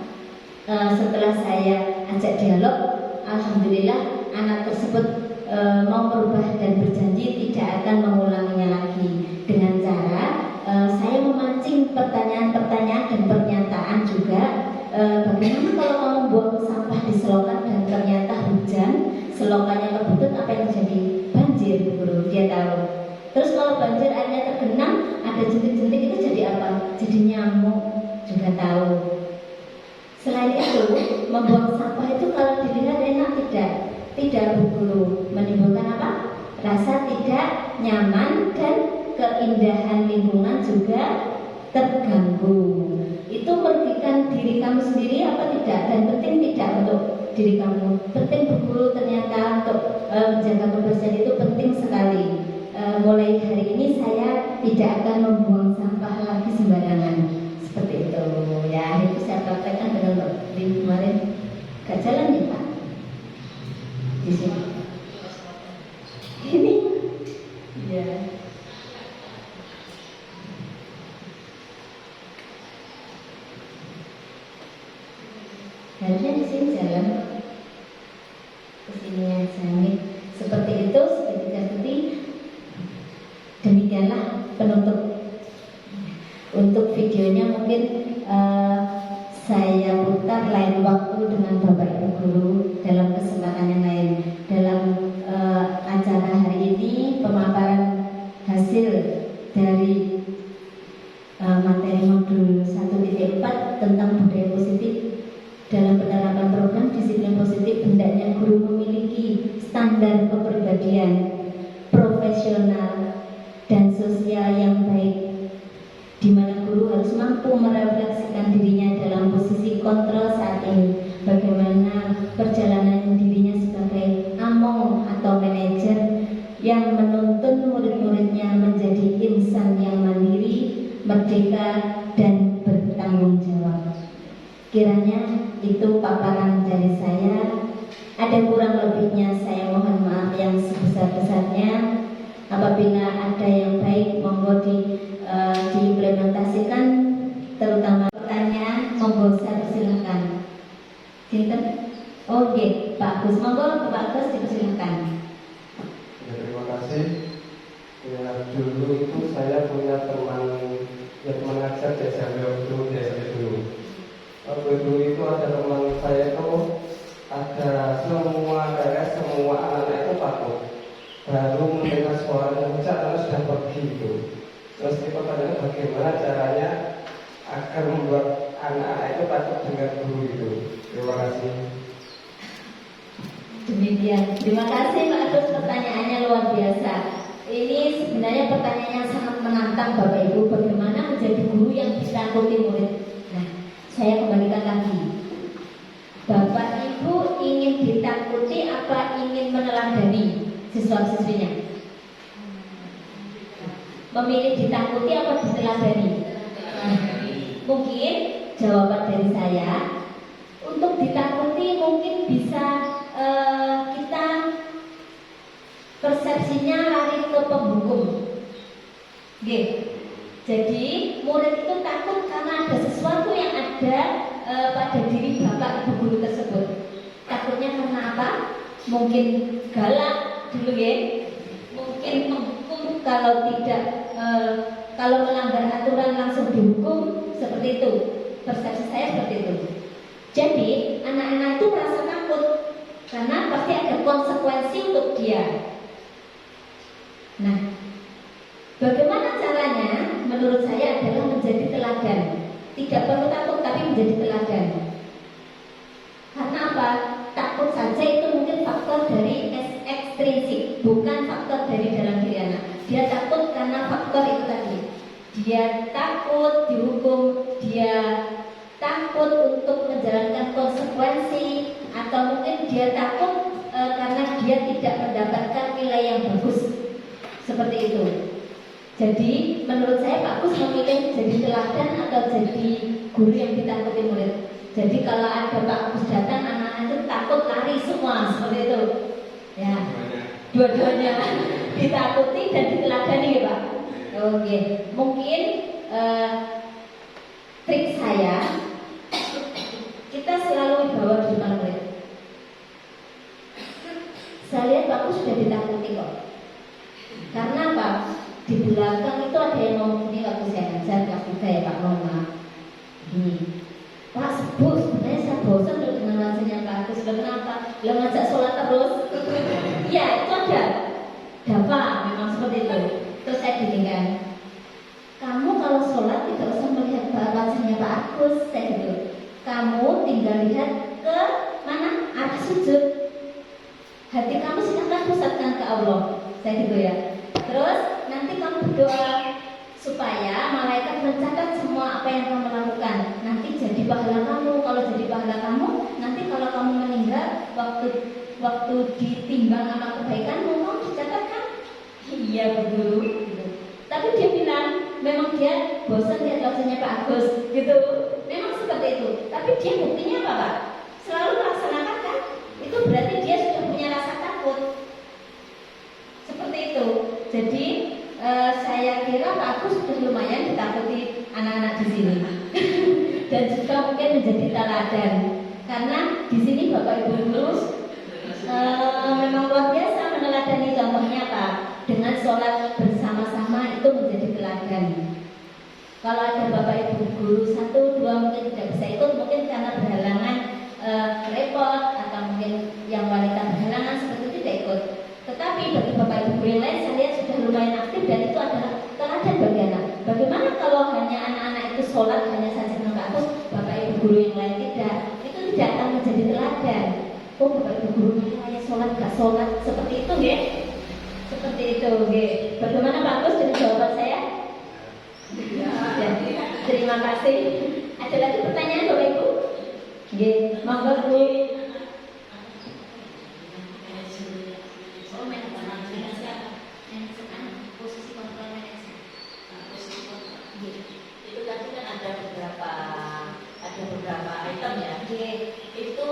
A: setelah saya ajak dialog, alhamdulillah anak tersebut mau berubah dan berjanji tidak akan mengulanginya lagi. Dengan cara saya memancing pertanyaan-pertanyaan dan pernyataan juga. Bagaimana kalau kamu buang sampah di selokan dan ternyata hujan, selokannya kebutut, apa yang terjadi? Banjir, Bu Guru, dia tahu. Terus kalau banjir airnya tergenang, ada jentik-jentik, itu jadi apa? Jadi nyamuk, juga tahu. Selain itu, membuang sampah itu kalau dilihat enak tidak? Tidak, Bu Guru. Menimbulkan apa? Rasa tidak nyaman dan keindahan lingkungan juga terganggu. Itu merugikan diri kamu sendiri apa tidak? Dan penting tidak untuk diri kamu? Penting, Bu Guru, ternyata untuk menjaga kebersihan itu penting sekali. Mulai hari ini saya tidak akan membuang sampah lagi sembarangan. Seperti itu ya, itu saya praktekkan dengan Mbak Putri kemarin. Gak jalan ya Pak? Di sini. Ini ya. Harusnya di sini jalan. Kesininya jamin. Seperti itu, seperti demikianlah penutup. Untuk videonya mungkin saya putar lain waktu dengan Bapak Ibu Guru dalam kesempatan yang lain. Dalam acara hari ini pemaparan hasil dari materi modul 1.4 tentang budaya positif dalam penerapan program disiplin positif. Hendaknya guru memiliki standar kepribadian profesional dan sosial yang baik, di mana guru harus mampu merefleksikan dirinya dalam posisi kontrol saat ini. Bagaimana perjalanan dirinya sebagai among atau manajer yang menuntun murid-muridnya menjadi insan yang mandiri, merdeka, dan bertanggung jawab. Kiranya itu paparan dari saya. Ada kurang lebihnya saya mohon maaf yang sebesar-besarnya. Apabila ada yang baik monggo diimplementasikan, terutama pertanyaan monggo saya persilahkan. Sinten? Oh nggih, Pak Agus, monggo Pak Agus dipersilakan.
B: Ya, terima kasih. Ya, dulu itu saya punya teman ngajar di SMP dulu. Waktu dulu itu ada teman saya itu seperti itu. Terus pertanyaannya bagaimana caranya agar membuat anak-anak itu takut dengan guru itu. Terima kasih.
A: Demikian. Terima kasih Pak Agus, pertanyaannya luar biasa. Ini sebenarnya pertanyaan yang sangat menantang Bapak Ibu. Bagaimana menjadi guru yang ditakuti murid? Nah, saya kembalikan lagi. Bapak Ibu ingin ditakuti apa ingin meneladani siswa-siswinya? Memilih ditakuti apa diteladani? Mungkin jawaban dari saya, untuk ditakuti mungkin bisa kita persepsinya lari ke penghukum. Jadi murid itu takut karena ada sesuatu yang ada pada diri bapak ibu guru tersebut. Takutnya karena apa? Mungkin galak dulu ya, mungkin menghukum kalau tidak kalau melanggar aturan langsung dihukum, seperti itu. Persepsi saya seperti itu. Jadi anak-anak itu merasa takut karena pasti ada konsekuensi untuk dia. Nah, bagaimana caranya? Menurut saya adalah menjadi teladan. Tidak perlu takut tapi menjadi teladan. Karena apa? Takut saja itu mungkin faktor dari ekstrinsik, bukan faktor dari dalam diri anak. Dia takut karena faktor itu tadi. Dia takut dihukum, dia takut untuk menjalankan konsekuensi, atau mungkin dia takut karena dia tidak mendapatkan nilai yang bagus. Seperti itu. Jadi menurut saya bagus memilih jadi teladan atau jadi guru yang ditakuti murid. Jadi kalau ada Pak Agus datang, anak-anak itu takut lari semua, seperti itu. Ya, dua-duanya ditakuti dan diteladani ya Pak. Oke, mungkin trik saya, kita selalu bawa di depan murid. Saya lihat Pak Agus sudah ditakuti kok. Karena apa? Di belakang itu ada yang ngomong ini waktu saya ngajar Pak Buka ya Pak, mohon maaf. Pak Sebut, sebenarnya saya bosan loh dengan ngajarnya Pak Agus. Kenapa? Lo ngajak sholat terus. Iya, itu ada. Dapat, memang seperti itu. Terus saya ditinggal. Kamu kalau sholat tidak usah melihat wajahnya Pak Agus, saya gitu. Kamu tinggal lihat ke mana? Arah sujud. Hati kamu silakan pusatkan ke Allah, saya gitu ya. Terus nanti kamu berdoa supaya malaikat mencatat semua apa yang kamu lakukan. Nanti jadi pahala kamu. Kalau jadi pahala kamu, nanti kalau kamu meninggal, waktu ditimbang amal kebaikanmu, kamu dicatatkan. Iya betul. Gitu. Tapi dia bilang, memang dia bosan lihat wajahnya Pak Agus, gitu. Memang seperti itu. Tapi dia buktinya apa Pak? Selalu melaksanakan kan? Itu berarti dia sudah punya rasa takut. Seperti itu. Jadi saya kira Pak Agus sudah lumayan ditakuti anak-anak di sini. Dan juga mungkin menjadi teladan. Karena di sini Bapak Ibu guru memang luar biasa meneladani. Contohnya apa? Dengan sholat bersama-sama itu menjadi teladan. Kalau ada Bapak Ibu guru 1, 2 mungkin tidak bisa ikut, mungkin karena berhalangan repot, atau mungkin yang wanita berhalangan seperti itu tidak ikut. Tetapi bagi Bapak Ibu guru yang lain saya lihat sudah lumayan aktif dan itu adalah teladan bagi anak. Bagaimana kalau hanya anak-anak itu sholat hanya saja dengan Pak Agus, Bapak Ibu guru yang lain tidak? Itu tidak akan menjadi teladan. Oh Bapak Ibu guru hanya sholat gak sholat, seperti itu ya? Seperti itu ya. Bagaimana Pak Agus dengan jawaban saya? Ya, terima kasih. Ada lagi pertanyaan Bapak Ibu? Ya, monggo Bu.
D: Itu tadi kan ada beberapa item ya. Itu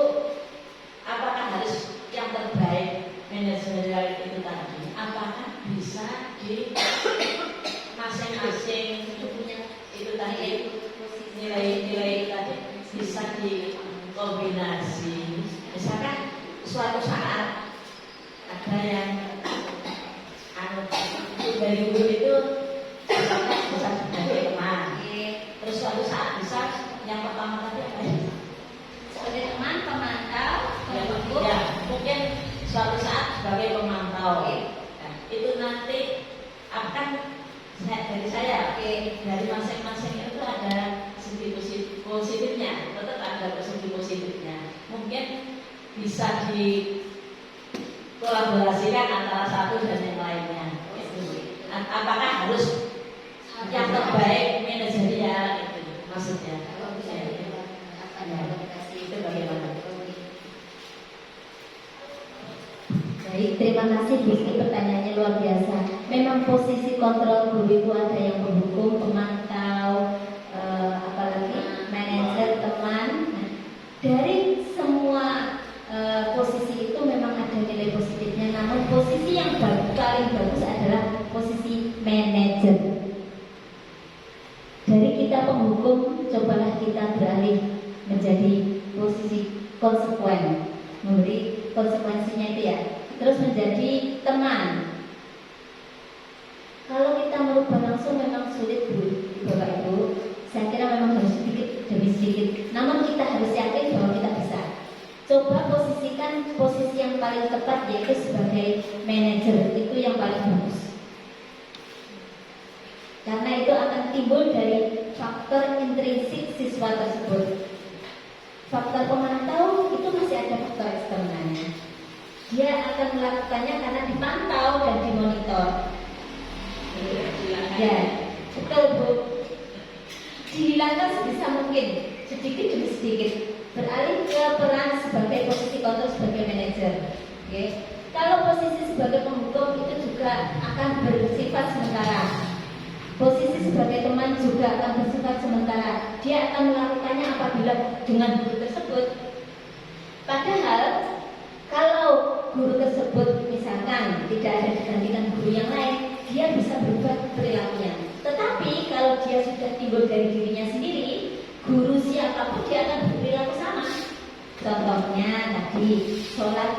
D: apakah harus yang terbaik manajerial itu tadi? Apakah bisa di masing-masing itu punya itu tadi nilai tadi bisa dikombinasi? Misalkan suatu saat ada yang dari guru itu bisa sebagai teman. Terus suatu saat bisa yang pertama tadi apa ya?
A: Sebagai teman, pemantau, penghukum.
D: Ya, mungkin suatu saat sebagai pemantau. Nah, itu nanti akan dari saya, dari masing-masing itu ada segi positifnya, tetap ada segi positifnya. Mungkin bisa dikolaborasikan antara satu dan yang lainnya. Apakah harus yang terbaik manajerial itu maksudnya? Itu bagaimana?
A: Baik, terima kasih Bu Sri, pertanyaannya luar biasa. Memang posisi kontrol guru itu ada yang penghukum, pemantau, apalagi manajer, teman. Nah, dari semua posisi itu memang ada nilai positifnya. Namun posisi yang paling bagus adalah posisi manajer. Dari kita penghukum, cobalah kita beralih menjadi posisi konsekuen, memberi konsekuensinya itu ya. Terus menjadi teman. Kalau kita merubah langsung memang sulit Bu, Bapak Ibu. Saya kira memang harus sedikit demi sedikit. Namun kita harus yakin bahwa kita bisa. Coba posisikan posisi yang paling tepat, yaitu sebagai manajer. Itu yang paling bagus. Karena itu akan timbul dari faktor intrinsik siswa tersebut. Faktor pemantau itu masih ada faktor eksternalnya. Dia akan melakukannya karena dipantau dan dimonitor. Ya, betul Bu. Dihilangkan sebisa mungkin, sedikit demi sedikit. Beralih ke peran sebagai posisi kontrol sebagai manajer. Oke. Kalau posisi sebagai penghukum itu juga akan bersifat sementara. Posisi sebagai teman juga akan bersifat sementara. Dia akan melakukannya apabila dengan guru tersebut. Padahal kalau guru tersebut misalkan tidak ada digantikan guru yang lain, dia bisa berubah perilakunya. Tetapi kalau dia sudah timbul dari dirinya sendiri, guru siapapun dia akan berperilaku sama. Contohnya tadi sholat,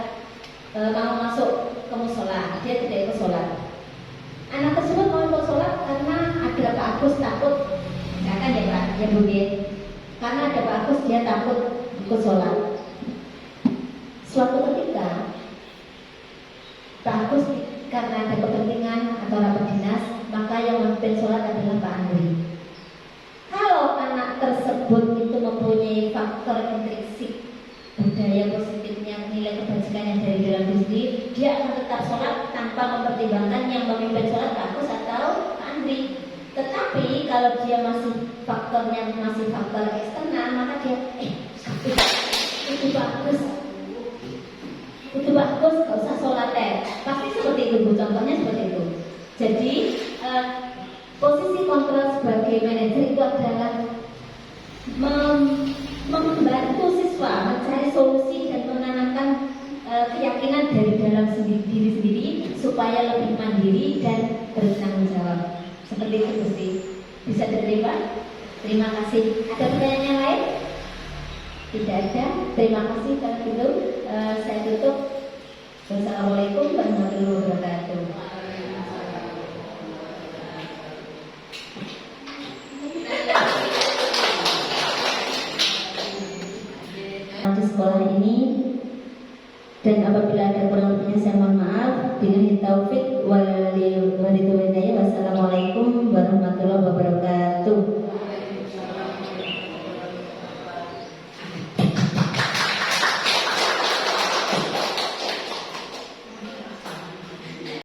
A: mau masuk ke musola, dia tidak ikut sholat. Anak tersebut mau ikut sholat karena ada Pak Agus takut, misalkan ya Pak, ya Bu, karena ada Pak Agus dia takut ikut sholat. Suatu ketika Pak Agus karena ada kepentingan atau rapat dinas, maka yang memimpin sholat adalah Pak Andri. Kalau anak tersebut itu mempunyai faktor intrinsik budaya positifnya, nilai kebajikannya dari dalam diri, dia akan tetap sholat tanpa mempertimbangkan yang memimpin sholat Pak Agus atau Pak Andri. Tetapi kalau dia masih faktornya masih faktor eksternal, maka dia itu bagus, itu bagus, gak usah sholat ya. Pasti seperti itu Bu, contohnya seperti itu. Jadi posisi kontrol sebagai manajer itu adalah membantu siswa mencari solusi dan menanamkan keyakinan dari dalam diri sendiri supaya lebih mandiri dan bertanggung jawab. Seperti itu sih. Bisa diterima? Terima kasih. Ada pertanyaan yang lain? Tidak ada. Terima kasih. Kalau gitu saya tutup. Wassalamualaikum warahmatullahi wabarakatuh. Di sekolah ini, dan apabila ada kurang lebihnya saya mohon maaf. Billahi taufik wal hidayah. Wassalamualaikum warahmatullahi wabarakatuh.